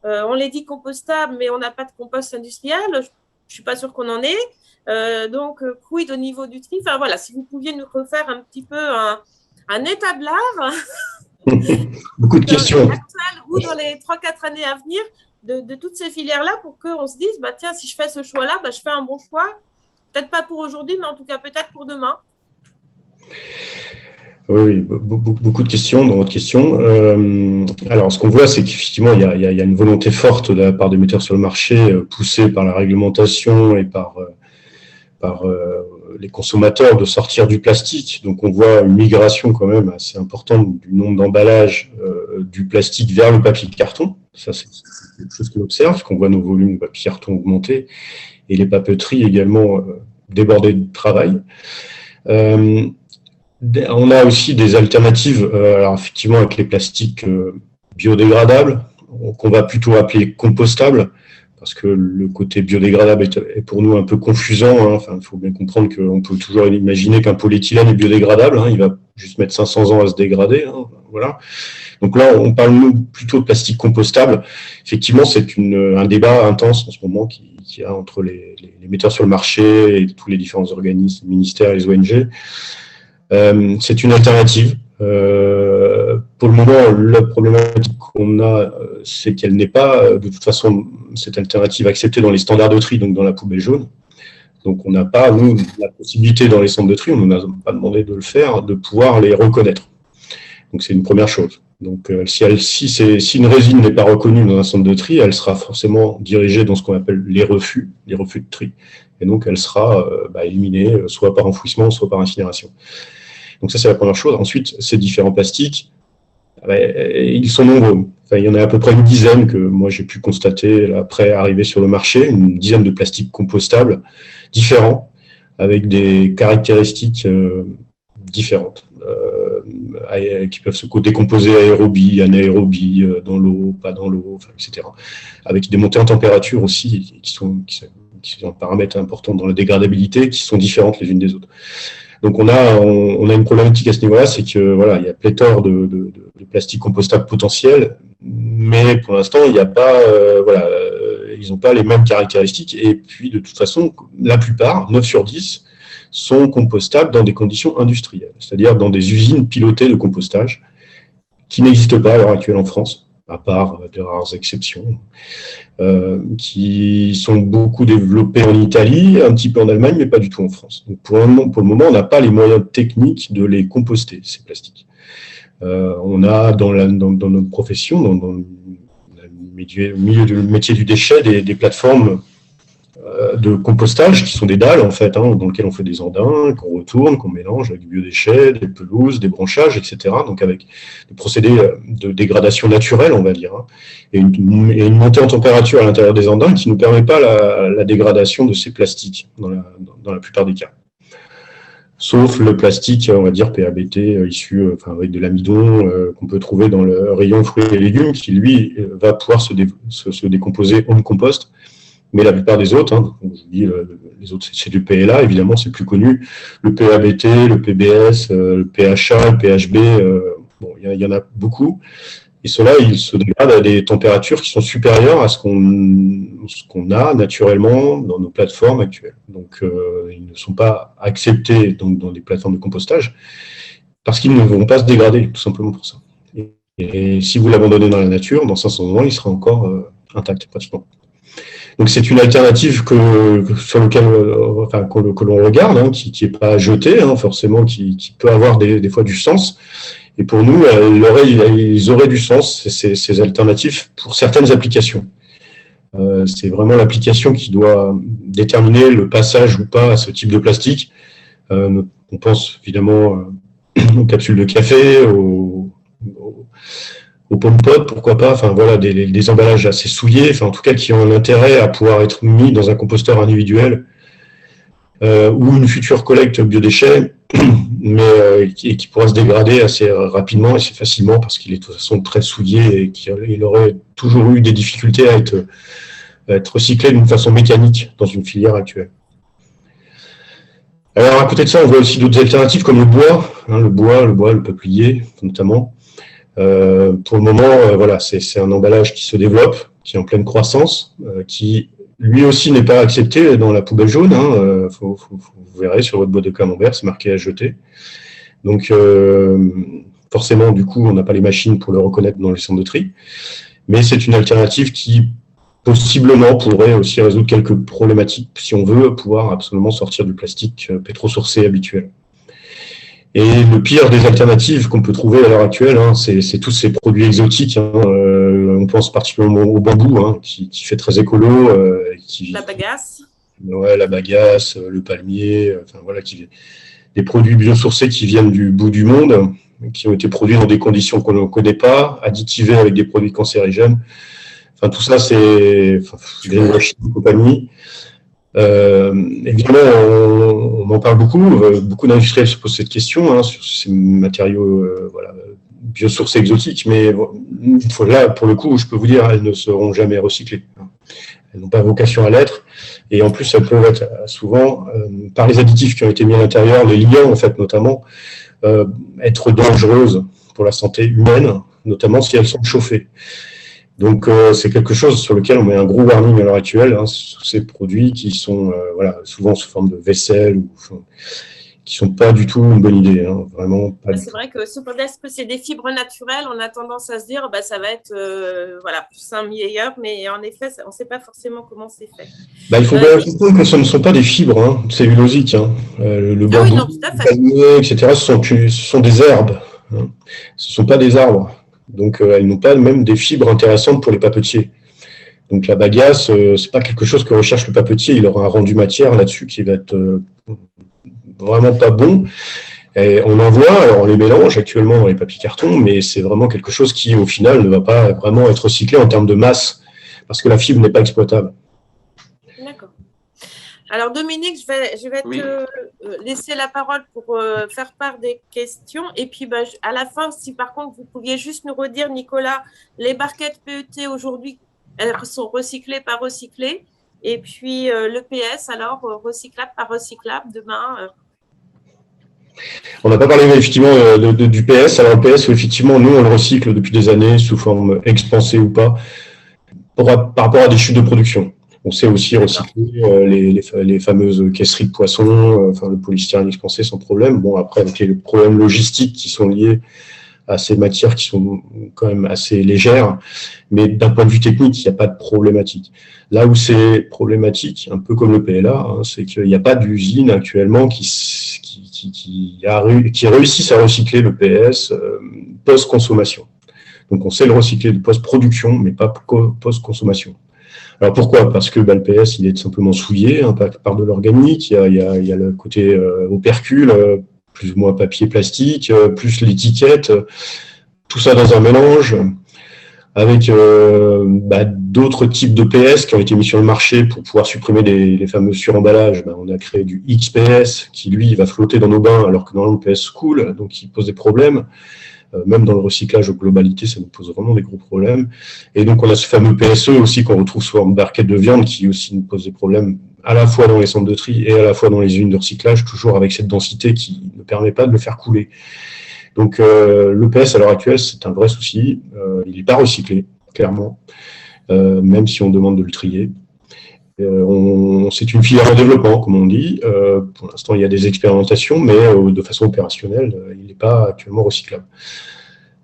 on les dit compostables, mais on n'a pas de compost industriel. Je ne suis pas sûre qu'on en ait. Donc, quid au niveau du tri? Si vous pouviez nous refaire un petit peu un état de l'art. Beaucoup de questions. Ou dans les 3-4 années à venir, de toutes ces filières-là pour qu'on se dise, tiens, si je fais ce choix-là, je fais un bon choix. Peut-être pas pour aujourd'hui, mais en tout cas, peut-être pour demain. Oui, beaucoup de questions dans votre question. Alors, ce qu'on voit, c'est qu'effectivement, il y a une volonté forte de la part des metteurs sur le marché, poussée par la réglementation et par les consommateurs, de sortir du plastique. Donc, on voit une migration quand même assez importante du nombre d'emballages du plastique vers le papier carton. Ça, c'est quelque chose qu'on observe, qu'on voit nos volumes de papier carton augmenter et les papeteries également déborder de travail. On a aussi des alternatives, alors effectivement avec les plastiques biodégradables, qu'on va plutôt appeler compostables, parce que le côté biodégradable est pour nous un peu confusant. Il faut bien comprendre qu'on peut toujours imaginer qu'un polyéthylène est biodégradable, il va juste mettre 500 ans à se dégrader. Voilà. Donc là, on parle nous plutôt de plastique compostable. Effectivement, c'est un débat intense en ce moment qu'il y a entre les metteurs sur le marché et tous les différents organismes, les ministères et les ONG. C'est une alternative. Pour le moment, la problématique qu'on a, c'est qu'elle n'est pas, de toute façon, cette alternative acceptée dans les standards de tri, donc dans la poubelle jaune. Donc, on n'a pas, nous, la possibilité dans les centres de tri, on ne nous a pas demandé de le faire, de pouvoir les reconnaître. Donc, c'est une première chose. Donc, si une résine n'est pas reconnue dans un centre de tri, elle sera forcément dirigée dans ce qu'on appelle les refus de tri. Et donc, elle sera éliminée, soit par enfouissement, soit par incinération. Donc ça, c'est la première chose. Ensuite, ces différents plastiques, ils sont nombreux. Il y en a à peu près une dizaine que moi, j'ai pu constater après arriver sur le marché, une dizaine de plastiques compostables différents, avec des caractéristiques différentes, qui peuvent se décomposer aérobie, anaérobie, dans l'eau, pas dans l'eau, etc. Avec des montées en température aussi, qui sont un paramètre important dans la dégradabilité, qui sont différentes les unes des autres. Donc on a une problématique à ce niveau-là, c'est que il y a pléthore de plastiques compostables potentiels, mais pour l'instant il n'y a pas, ils n'ont pas les mêmes caractéristiques. Et puis de toute façon, la plupart, 9 sur 10, sont compostables dans des conditions industrielles, c'est-à-dire dans des usines pilotées de compostage qui n'existent pas à l'heure actuelle en France, à part de rares exceptions, qui sont beaucoup développées en Italie, un petit peu en Allemagne, mais pas du tout en France. Donc pour le moment, on n'a pas les moyens techniques de les composter, ces plastiques. On a dans notre profession, dans le milieu du métier du déchet, des plateformes de compostage, qui sont des dalles, en fait, hein, dans lesquelles on fait des andins, qu'on retourne, qu'on mélange avec du biodéchets, des pelouses, des branchages, etc. Donc, avec des procédés de dégradation naturelle, on va dire, hein, et une montée en température à l'intérieur des andins qui ne nous permet pas la dégradation de ces plastiques, dans la plupart des cas. Sauf le plastique, on va dire PABT, issu avec de l'amidon qu'on peut trouver dans le rayon fruits et légumes, qui, lui, va pouvoir se décomposer en compost. Mais la plupart des autres, hein, je vous dis, les autres, c'est du PLA, évidemment, c'est plus connu. Le PABT, le PBS, le PHA, le PHB, il y en a beaucoup. Et ceux-là, ils se dégradent à des températures qui sont supérieures à ce qu'on a naturellement dans nos plateformes actuelles. Donc, ils ne sont pas acceptés dans des plateformes de compostage parce qu'ils ne vont pas se dégrader, tout simplement pour ça. Et si vous l'abandonnez dans la nature, dans 500 ans, il sera encore intact, pratiquement. Donc, c'est une alternative sur laquelle que l'on regarde, hein, qui n'est pas jetée, hein, forcément, qui peut avoir des fois du sens. Et pour nous, ils auraient du sens, ces alternatives, pour certaines applications. C'est vraiment l'application qui doit déterminer le passage ou pas à ce type de plastique. On pense évidemment aux capsules de café, aux pommes potes, pourquoi pas, enfin voilà, des emballages assez souillés, enfin en tout cas qui ont un intérêt à pouvoir être mis dans un composteur individuel ou une future collecte biodéchets, mais qui pourra se dégrader assez rapidement et assez facilement parce qu'il est de toute façon très souillé et qu'il aurait toujours eu des difficultés à être recyclé d'une façon mécanique dans une filière actuelle. Alors à côté de ça, on voit aussi d'autres alternatives comme le bois, hein, le peuplier notamment. Pour le moment, voilà, c'est un emballage qui se développe, qui est en pleine croissance, qui lui aussi n'est pas accepté dans la poubelle jaune. Hein, vous verrez sur votre boîte de camembert, c'est marqué à jeter. Donc forcément, du coup, on n'a pas les machines pour le reconnaître dans les centres de tri. Mais c'est une alternative qui possiblement pourrait aussi résoudre quelques problématiques si on veut pouvoir absolument sortir du plastique pétrosourcé habituel. Et le pire des alternatives qu'on peut trouver à l'heure actuelle, hein, c'est tous ces produits exotiques. Hein, on pense particulièrement au bambou, hein, qui fait très écolo. La bagasse. Ouais, la bagasse, le palmier, enfin voilà, des produits biosourcés qui viennent du bout du monde, qui ont été produits dans des conditions qu'on ne connaît pas, additivés avec des produits cancérigènes. Enfin, tout ça, c'est des machines de compagnie. Évidemment, on en parle beaucoup. Beaucoup d'industriels se posent cette question, hein, sur ces matériaux biosourcés exotiques, mais là, pour le coup, je peux vous dire, elles ne seront jamais recyclées. Elles n'ont pas vocation à l'être. Et en plus, elles peuvent être souvent, par les additifs qui ont été mis à l'intérieur, les liants, en fait, notamment, être dangereuses pour la santé humaine, notamment si elles sont chauffées. Donc, c'est quelque chose sur lequel on met un gros warning à l'heure actuelle, hein, sur ces produits qui sont souvent sous forme de vaisselle ou qui sont pas du tout une bonne idée, hein, vraiment pas. C'est vrai que sous prétexte que c'est des fibres naturelles, on a tendance à se dire ça va être plus sain, meilleur, mais en effet, on ne sait pas forcément comment c'est fait. Il faut bien comprendre que ce ne sont pas des fibres, hein, cellulosiques, hein. Le bambou, oui, non, tout à fait. le palmier, etc. Ce sont des herbes, hein. Ce ne sont pas des arbres. Donc, elles n'ont pas même des fibres intéressantes pour les papetiers. Donc, la bagasse, c'est pas quelque chose que recherche le papetier. Il aura un rendu matière là-dessus qui va être vraiment pas bon. Et on en voit, alors on les mélange actuellement dans les papiers cartons, mais c'est vraiment quelque chose qui, au final, ne va pas vraiment être recyclé en termes de masse, parce que la fibre n'est pas exploitable. D'accord. Alors, Dominique, je vais te laisser la parole pour faire part des questions. Et puis, à la fin, si par contre, vous pouviez juste nous redire, Nicolas, les barquettes PET aujourd'hui, elles sont recyclées, pas recyclées. Et puis, le PS, alors, recyclable, pas recyclable, demain On n'a pas parlé effectivement du PS. Alors, le PS, effectivement, nous, on le recycle depuis des années sous forme expansée ou pas, par rapport à des chutes de production. On sait aussi recycler les fameuses caisseries de poissons, le polystyrène expansé sans problème. Bon, après, avec les problèmes logistiques qui sont liés à ces matières qui sont quand même assez légères, mais d'un point de vue technique, il n'y a pas de problématique. Là où c'est problématique, un peu comme le PLA, hein, c'est qu'il n'y a pas d'usine actuellement qui réussissent à recycler le PS post-consommation. Donc, on sait le recycler de post-production, mais pas post-consommation. Alors pourquoi? Parce que le PS, il est tout simplement souillé par de l'organique, il y a le côté opercule, plus ou moins papier plastique, plus l'étiquette, tout ça dans un mélange, avec d'autres types de PS qui ont été mis sur le marché pour pouvoir supprimer les fameux suremballages. On a créé du XPS qui, lui, va flotter dans nos bains alors que normalement le PS coule, donc il pose des problèmes. Même dans le recyclage aux globalités, ça nous pose vraiment des gros problèmes. Et donc, on a ce fameux PSE aussi qu'on retrouve sous forme barquette de viande qui aussi nous pose des problèmes à la fois dans les centres de tri et à la fois dans les usines de recyclage, toujours avec cette densité qui ne permet pas de le faire couler. Donc, l'EPS, à l'heure actuelle, c'est un vrai souci. Il n'est pas recyclé, clairement, même si on demande de le trier. C'est une filière en développement, comme on dit. Pour l'instant, il y a des expérimentations, mais de façon opérationnelle, il n'est pas actuellement recyclable.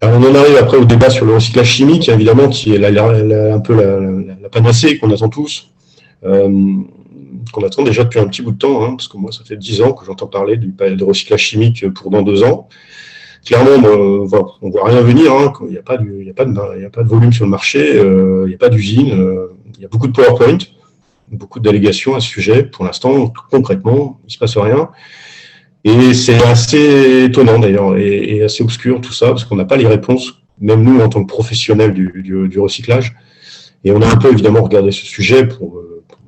Alors, on en arrive après au débat sur le recyclage chimique, évidemment, qui est un peu la panacée qu'on attend tous, qu'on attend déjà depuis un petit bout de temps, parce que moi, ça fait 10 ans que j'entends parler de recyclage chimique pour dans 2 ans. Clairement, on ne voit rien venir. Il n'y a pas de volume sur le marché, il n'y a pas d'usine, il y a beaucoup de PowerPoint, beaucoup de délégations à ce sujet. Pour l'instant, concrètement, il ne se passe rien. Et c'est assez étonnant d'ailleurs et assez obscur tout ça, parce qu'on n'a pas les réponses, même nous en tant que professionnels du recyclage. Et on a un peu évidemment regardé ce sujet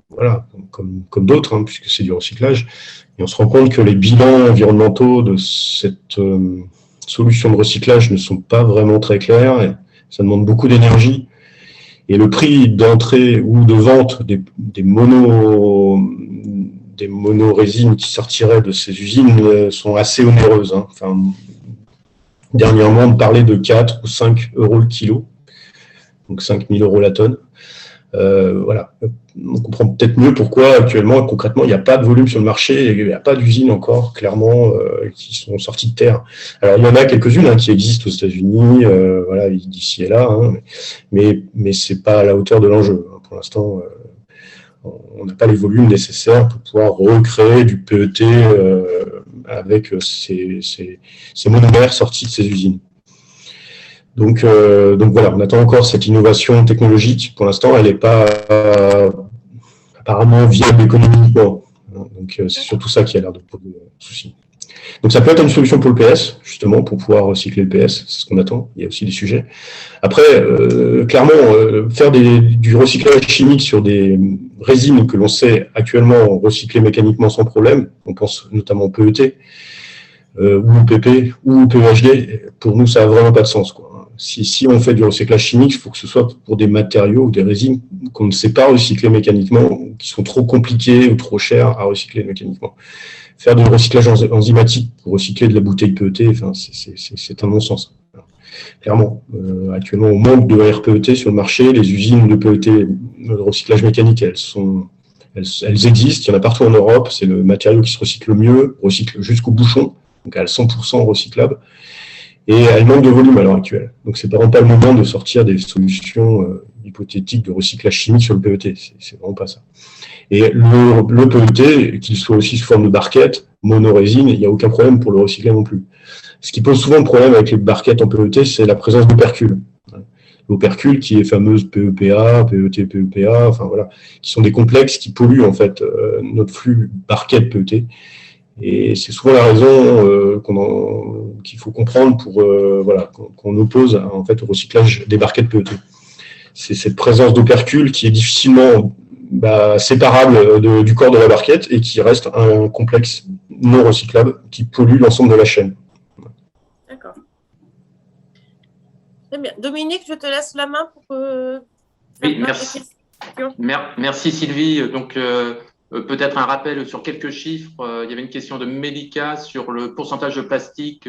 voilà, comme d'autres, puisque c'est du recyclage. Et on se rend compte que les bilans environnementaux de cette solutions de recyclage ne sont pas vraiment très claires, et ça demande beaucoup d'énergie. Et le prix d'entrée ou de vente des monorésines qui sortiraient de ces usines sont assez onéreuses. Enfin, dernièrement, on parlait de 4 ou 5 euros le kilo, donc 5 000 euros la tonne. Voilà. On comprend peut-être mieux pourquoi actuellement, concrètement, il n'y a pas de volume sur le marché, et il n'y a pas d'usines encore, clairement, qui sont sorties de terre. Alors, il y en a quelques-unes qui existent aux États-Unis, voilà, d'ici et là, mais c'est pas à la hauteur de l'enjeu. Pour l'instant, on n'a pas les volumes nécessaires pour pouvoir recréer du PET avec ces monomères sortis de ces usines. Donc voilà, on attend encore cette innovation technologique. Pour l'instant, elle n'est pas apparemment viable économiquement. Donc c'est surtout ça qui a l'air de poser souci. Donc ça peut être une solution pour le PS, justement, pour pouvoir recycler le PS, c'est ce qu'on attend. Il y a aussi des sujets. Après, clairement, faire du recyclage chimique sur des résines que l'on sait actuellement recycler mécaniquement sans problème, on pense notamment au PET, ou au PP, ou au PEHD, pour nous, ça n'a vraiment pas de sens, quoi. Si on fait du recyclage chimique, il faut que ce soit pour des matériaux ou des résines qu'on ne sait pas recycler mécaniquement, ou qui sont trop compliqués ou trop chers à recycler mécaniquement. Faire du recyclage enzymatique pour recycler de la bouteille PET, enfin, c'est un non-sens. Clairement, actuellement, on manque de RPET sur le marché. Les usines de PET, de recyclage mécanique, elles existent. Il y en a partout en Europe. C'est le matériau qui se recycle le mieux, recycle jusqu'au bouchon, donc à 100% recyclable. Et elle manque de volume à l'heure actuelle. Donc, c'est vraiment pas le moment de sortir des solutions hypothétiques de recyclage chimique sur le PET. C'est vraiment pas ça. Et le PET, qu'il soit aussi sous forme de barquette, monorésine, il n'y a aucun problème pour le recycler non plus. Ce qui pose souvent le problème avec les barquettes en PET, c'est la présence d'opercules. L'opercule qui est fameuse PEPA, PET, PEPA, enfin voilà, qui sont des complexes qui polluent en fait notre flux barquette PET. Et c'est souvent la raison qu'il faut comprendre pour voilà, qu'on oppose en fait au recyclage des barquettes PET. C'est cette présence d'opercules qui est difficilement séparable du corps de la barquette et qui reste un complexe non recyclable qui pollue l'ensemble de la chaîne. D'accord. Très bien. Dominique, je te laisse la main pour oui, merci. Merci Sylvie. Donc peut-être un rappel sur quelques chiffres. Il y avait une question de Mélika sur le pourcentage de plastique,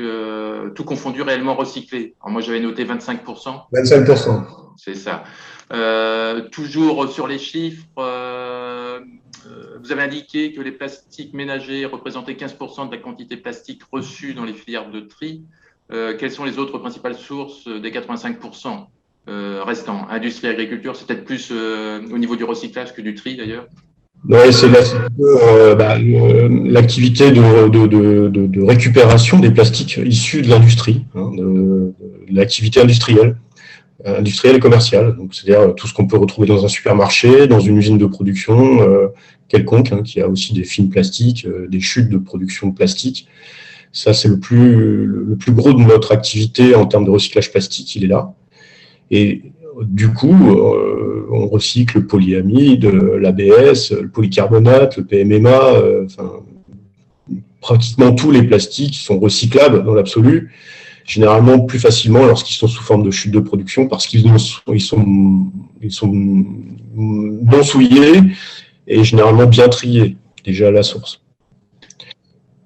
tout confondu réellement recyclé. Alors moi, j'avais noté 25%. 25%. C'est ça. Toujours sur les chiffres, vous avez indiqué que les plastiques ménagers représentaient 15% de la quantité plastique reçue dans les filières de tri. Quelles sont les autres principales sources des 85% restants? Industrie et agriculture, c'est peut-être plus au niveau du recyclage que du tri d'ailleurs. Oui, c'est l'activité de récupération des plastiques issus de l'industrie, de l'activité industrielle. industrielle et commerciale. Donc, c'est-à-dire tout ce qu'on peut retrouver dans un supermarché, dans une usine de production quelconque, hein, qui a aussi des films plastiques, des chutes de production de plastique. Ça, c'est le plus gros de notre activité en termes de recyclage plastique, il est là. Et du coup, on recycle le polyamide, l'ABS, le polycarbonate, le PMMA, pratiquement tous les plastiques sont recyclables dans l'absolu, généralement plus facilement lorsqu'ils sont sous forme de chute de production parce qu'ils sont non souillés et généralement bien triés déjà à la source.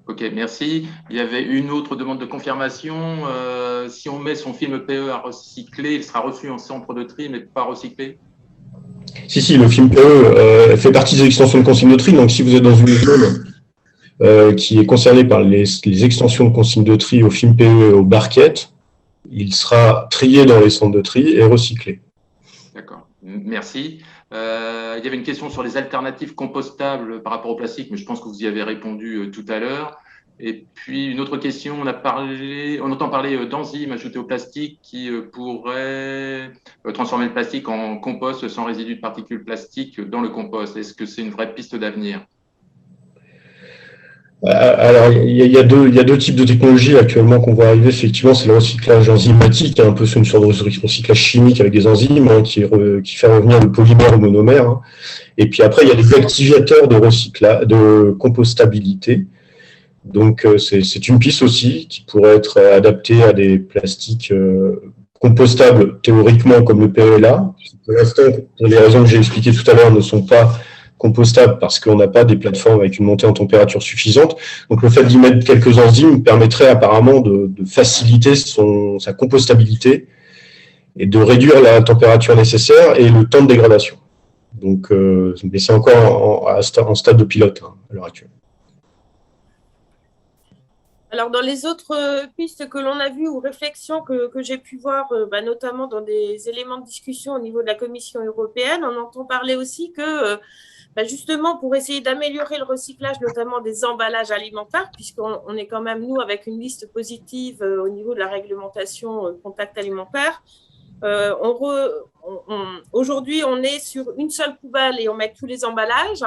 Ok, merci. Il y avait une autre demande de confirmation. Si on met son film PE à recycler, il sera reçu en centre de tri, mais pas recyclé? Si, le film PE fait partie des extensions de consigne de tri. Donc, si vous êtes dans une zone qui est concernée par les extensions de consigne de tri au film PE et aux barquettes, il sera trié dans les centres de tri et recyclé. D'accord, merci. Il y avait une question sur les alternatives compostables par rapport au plastique, mais je pense que vous y avez répondu tout à l'heure. Et puis, une autre question, on entend parler d'enzymes ajoutés au plastique qui pourraient transformer le plastique en compost sans résidus de particules plastiques dans le compost. Est-ce que c'est une vraie piste d'avenir? Alors, il y a deux types de technologies actuellement qu'on voit arriver. Effectivement, c'est le recyclage enzymatique, un peu une sorte de recyclage chimique avec des enzymes qui fait revenir le polymère au monomère. Hein. Et puis après, il y a les activateurs de compostabilité. Donc, c'est une piste aussi qui pourrait être adaptée à des plastiques compostables théoriquement comme le PELA. Pour l'instant, pour les raisons que j'ai expliquées tout à l'heure, ne sont pas compostables parce qu'on n'a pas des plateformes avec une montée en température suffisante. Donc, le fait d'y mettre quelques enzymes permettrait apparemment de faciliter sa compostabilité et de réduire la température nécessaire et le temps de dégradation. Donc, mais c'est encore en stade de pilote à l'heure actuelle. Alors, dans les autres pistes que l'on a vues ou réflexions que j'ai pu voir, notamment dans des éléments de discussion au niveau de la Commission européenne, on entend parler aussi que justement, pour essayer d'améliorer le recyclage, notamment des emballages alimentaires, puisqu'on est quand même, nous, avec une liste positive au niveau de la réglementation contact alimentaire. Aujourd'hui, on est sur une seule poubelle et on met tous les emballages.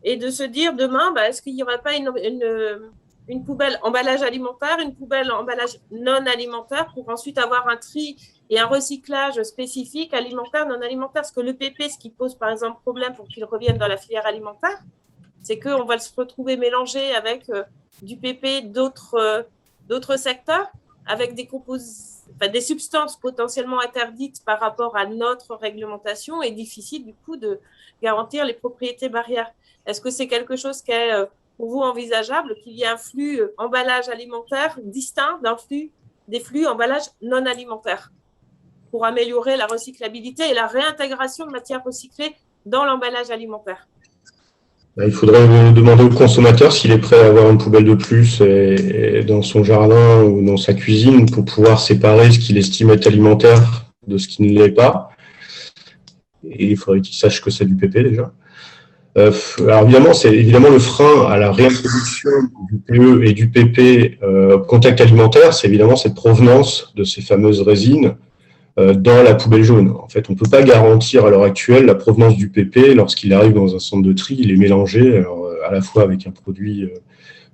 Et de se dire demain, est-ce qu'il n'y aurait pas une poubelle emballage alimentaire, une poubelle emballage non alimentaire pour ensuite avoir un tri et un recyclage spécifique alimentaire, non alimentaire. Parce que le PP, ce qui pose par exemple problème pour qu'il revienne dans la filière alimentaire, c'est qu'on va se retrouver mélangé avec du PP d'autres secteurs, avec des substances potentiellement interdites par rapport à notre réglementation et difficile du coup de garantir les propriétés barrières. Est-ce que c'est quelque chose qui est pour vous envisageable, qu'il y ait un flux emballage alimentaire distinct des flux emballage non alimentaire pour améliorer la recyclabilité et la réintégration de matières recyclées dans l'emballage alimentaire? Il faudrait demander au consommateur s'il est prêt à avoir une poubelle de plus dans son jardin ou dans sa cuisine pour pouvoir séparer ce qu'il estime être alimentaire de ce qui ne l'est pas. Et il faudrait qu'il sache que c'est du PP déjà. Alors évidemment, c'est évidemment le frein à la réintroduction du PE et du PP contact alimentaire, c'est évidemment cette provenance de ces fameuses résines dans la poubelle jaune. En fait, on ne peut pas garantir à l'heure actuelle la provenance du PP lorsqu'il arrive dans un centre de tri, il est mélangé alors, à la fois avec un produit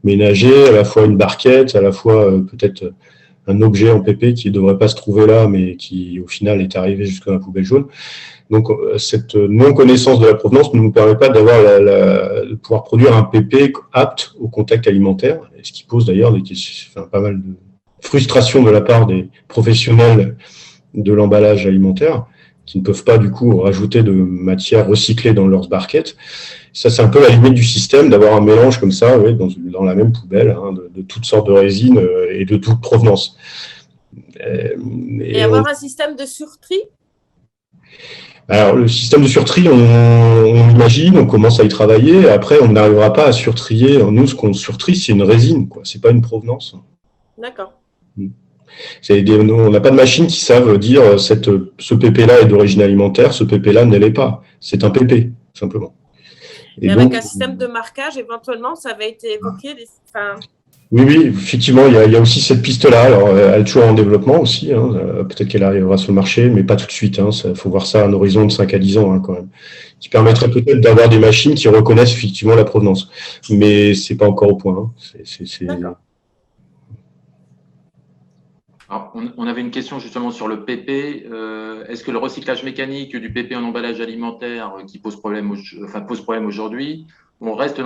ménager, à la fois une barquette, à la fois peut-être un objet en PP qui ne devrait pas se trouver là, mais qui au final est arrivé jusqu'à la poubelle jaune. Donc, cette non-connaissance de la provenance ne nous permet pas de pouvoir produire un PP apte au contact alimentaire, ce qui pose d'ailleurs pas mal de frustration de la part des professionnels de l'emballage alimentaire, qui ne peuvent pas du coup rajouter de matière recyclée dans leurs barquettes. Ça, c'est un peu la limite du système d'avoir un mélange comme ça, dans la même poubelle, de toutes sortes de résines et de toute provenance. Et avoir un système de surtri? Alors, le système de surtri, on imagine, on commence à y travailler. Après, on n'arrivera pas à surtrier. Nous, ce qu'on surtrie, c'est une résine, quoi. C'est pas une provenance. D'accord. On n'a pas de machines qui savent dire ce PP-là est d'origine alimentaire, ce PP-là ne l'est pas. C'est un PP, simplement. Et avec un système de marquage, éventuellement, ça avait été évoqué. Oui, oui, effectivement, il y a aussi cette piste-là. Alors, elle est toujours en développement aussi, hein. Peut-être qu'elle arrivera sur le marché, mais pas tout de suite, hein. Il faut voir ça à un horizon de 5 à 10 ans, hein, quand même. Qui permettrait peut-être d'avoir des machines qui reconnaissent effectivement la provenance. Mais c'est pas encore au point, hein. D'accord. Alors, on avait une question justement sur le PP. Est-ce que le recyclage mécanique du PP en emballage alimentaire qui pose problème aujourd'hui, on reste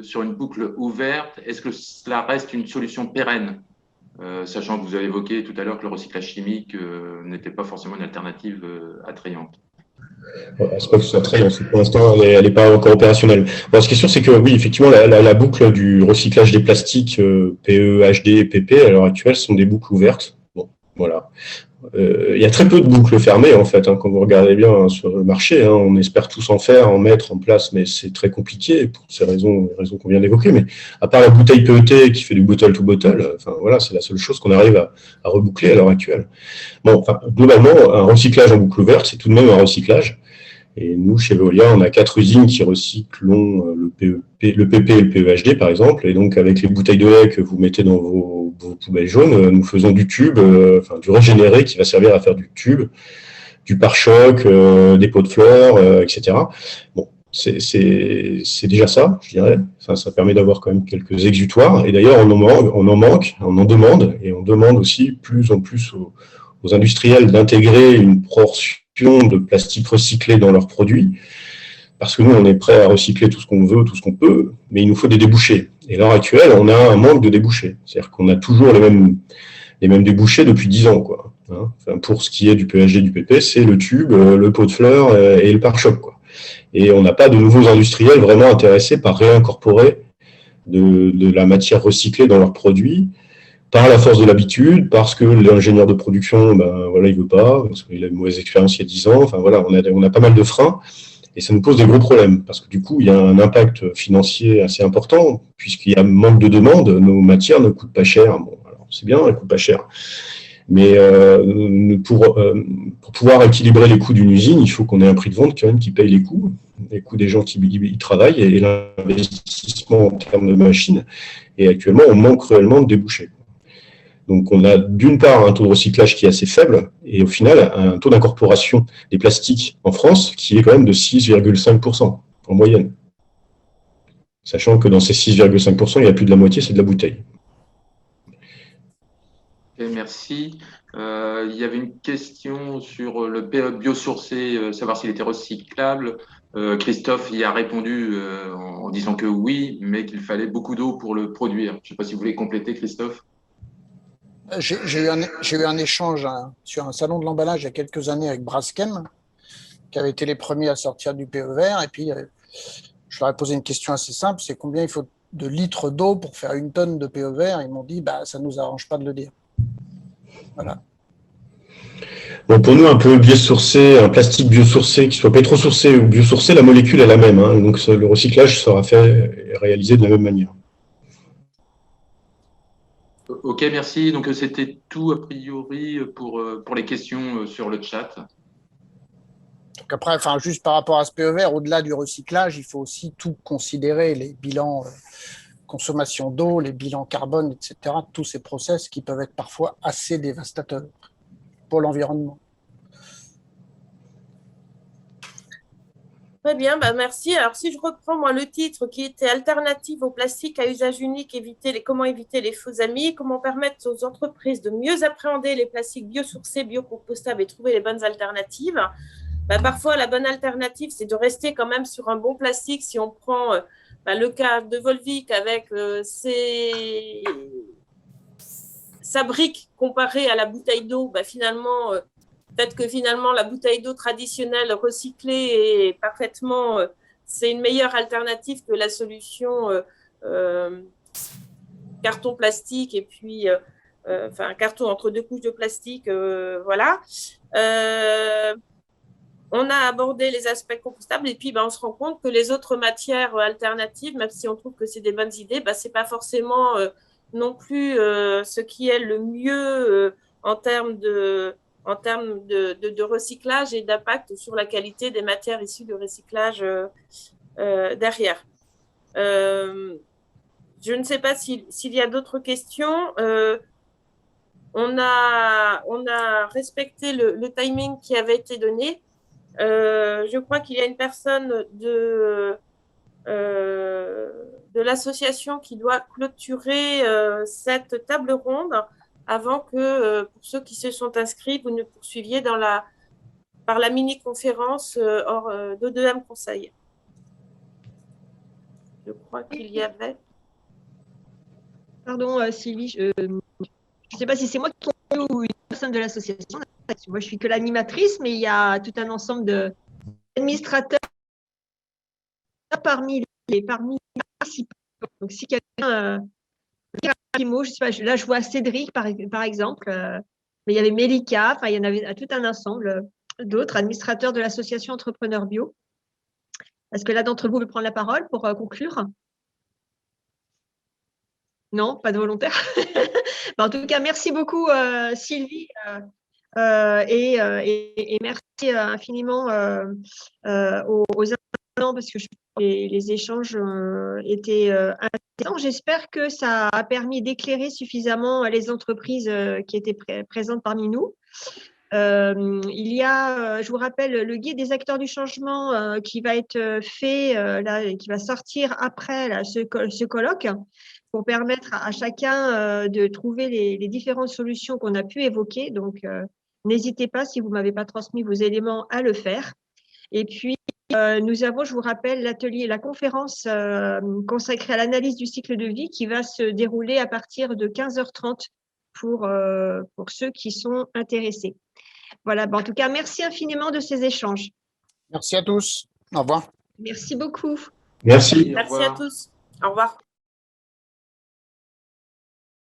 sur une boucle ouverte? Est-ce que cela reste une solution pérenne? Sachant que vous avez évoqué tout à l'heure que le recyclage chimique n'était pas forcément une alternative attrayante. C'est pas que ce soit très, pour l'instant, elle n'est pas encore opérationnelle. Bon, ce qui est sûr, c'est que oui, effectivement, la boucle du recyclage des plastiques PE, HD et PP à l'heure actuelle sont des boucles ouvertes. Bon, voilà. Il y a très peu de boucles fermées, en fait, hein, quand vous regardez bien, hein, sur le marché. Hein, on espère tous en mettre en place, mais c'est très compliqué pour ces raisons qu'on vient d'évoquer. Mais à part la bouteille PET qui fait du bottle to bottle, enfin voilà, c'est la seule chose qu'on arrive à reboucler à l'heure actuelle. Bon, enfin, globalement, un recyclage en boucle ouverte, c'est tout de même un recyclage. Et nous, chez Veolia, on a 4 usines qui recyclent le PP et le PEHD, par exemple. Et donc, avec les bouteilles de lait que vous mettez dans vos poubelles jaunes, nous faisons du tube, du régénéré qui va servir à faire du tube, du pare-choc, des pots de fleurs, etc. Bon, c'est déjà ça, je dirais. Ça permet d'avoir quand même quelques exutoires. Et d'ailleurs, on en demande, et on demande aussi plus en plus aux industriels d'intégrer une portion de plastique recyclé dans leurs produits, parce que nous, on est prêt à recycler tout ce qu'on veut, tout ce qu'on peut, mais il nous faut des débouchés. Et à l'heure actuelle, on a un manque de débouchés. C'est-à-dire qu'on a toujours les mêmes débouchés depuis 10 ans, quoi. Hein, enfin, pour ce qui est du PHD, du PP, c'est le tube, le pot de fleurs et le pare-choc, quoi. Et on n'a pas de nouveaux industriels vraiment intéressés par réincorporer de la matière recyclée dans leurs produits, par la force de l'habitude, parce que l'ingénieur de production, il veut pas, parce qu'il a une mauvaise expérience il y a 10 ans. Enfin voilà, on a pas mal de freins et ça nous pose des gros problèmes parce que du coup, il y a un impact financier assez important puisqu'il y a manque de demande. Nos matières ne coûtent pas cher. Bon, alors c'est bien, elles coûtent pas cher, mais pour pouvoir équilibrer les coûts d'une usine, il faut qu'on ait un prix de vente quand même qui paye les coûts des gens qui y travaillent et l'investissement en termes de machines. Et actuellement, on manque réellement de débouchés. Donc, on a d'une part un taux de recyclage qui est assez faible et au final, un taux d'incorporation des plastiques en France qui est quand même de 6,5% en moyenne. Sachant que dans ces 6,5%, il y a plus de la moitié, c'est de la bouteille. Okay, merci. Il y avait une question sur le PE biosourcé, savoir s'il était recyclable. Christophe y a répondu en disant que oui, mais qu'il fallait beaucoup d'eau pour le produire. Je ne sais pas si vous voulez compléter, Christophe. J'ai eu un échange sur un salon de l'emballage il y a quelques années avec Braskem, qui avait été les premiers à sortir du PE vert. Et puis, je leur ai posé une question assez simple, c'est combien il faut de litres d'eau pour faire 1 tonne de PE vert? Ils m'ont dit, ça ne nous arrange pas de le dire. Voilà. Bon, pour nous, un peu biosourcé, un plastique biosourcé, qui soit pétrosourcé ou biosourcé, la molécule est la même. Hein, donc, le recyclage sera fait et réalisé de la même manière. Ok, merci. Donc, c'était tout a priori pour les questions sur le chat. Donc après, juste par rapport à ce PE vert, au-delà du recyclage, il faut aussi tout considérer, les bilans consommation d'eau, les bilans carbone, etc., tous ces process qui peuvent être parfois assez dévastateurs pour l'environnement. Très bien, merci. Alors, si je reprends moi le titre qui était Alternative au plastique à usage unique, comment éviter les faux amis, comment permettre aux entreprises de mieux appréhender les plastiques biosourcés, biocompostables et trouver les bonnes alternatives. Parfois, la bonne alternative, c'est de rester quand même sur un bon plastique. Si on prend le cas de Volvic avec sa brique comparée à la bouteille d'eau, finalement, peut-être que finalement, la bouteille d'eau traditionnelle recyclée est parfaitement, c'est une meilleure alternative que la solution carton plastique et puis carton entre 2 couches de plastique. Voilà. On a abordé les aspects compostables et puis on se rend compte que les autres matières alternatives, même si on trouve que c'est des bonnes idées, ce n'est pas forcément non plus ce qui est le mieux en termes de recyclage et d'impact sur la qualité des matières issues de recyclage derrière. Je ne sais pas s'il y a d'autres questions. On a respecté le timing qui avait été donné. Je crois qu'il y a une personne de l'association qui doit clôturer cette table ronde avant que, pour ceux qui se sont inscrits, vous ne poursuiviez par la mini-conférence d'O2M Conseil. Je crois qu'il y avait… Pardon, Sylvie, je ne sais pas si c'est moi qui confonds ou une personne de l'association. Moi, je suis que l'animatrice, mais il y a tout un ensemble d'administrateurs parmi les participants. Donc, si quelqu'un dit un petit mot, je sais pas, là, je vois Cédric, par exemple, mais il y avait Mélika, enfin, il y en avait tout un ensemble d'autres administrateurs de l'association Entrepreneurs Bio. Est-ce que l'un d'entre vous veut prendre la parole pour conclure? Non, pas de volontaire. En tout cas, merci beaucoup, Sylvie, et merci infiniment aux intervenants parce que les échanges étaient intéressants. J'espère que ça a permis d'éclairer suffisamment les entreprises qui étaient présentes parmi nous. Il y a, je vous rappelle, le guide des acteurs du changement qui va être fait, là, qui va sortir après là, ce colloque, pour permettre à chacun de trouver les différentes solutions qu'on a pu évoquer. Donc, n'hésitez pas, si vous ne m'avez pas transmis vos éléments, à le faire. Et puis, nous avons, je vous rappelle, la conférence consacrée à l'analyse du cycle de vie qui va se dérouler à partir de 15h30 pour ceux qui sont intéressés. Voilà, en tout cas, merci infiniment de ces échanges. Merci à tous. Au revoir. Merci beaucoup. Merci. Merci à tous. Au revoir.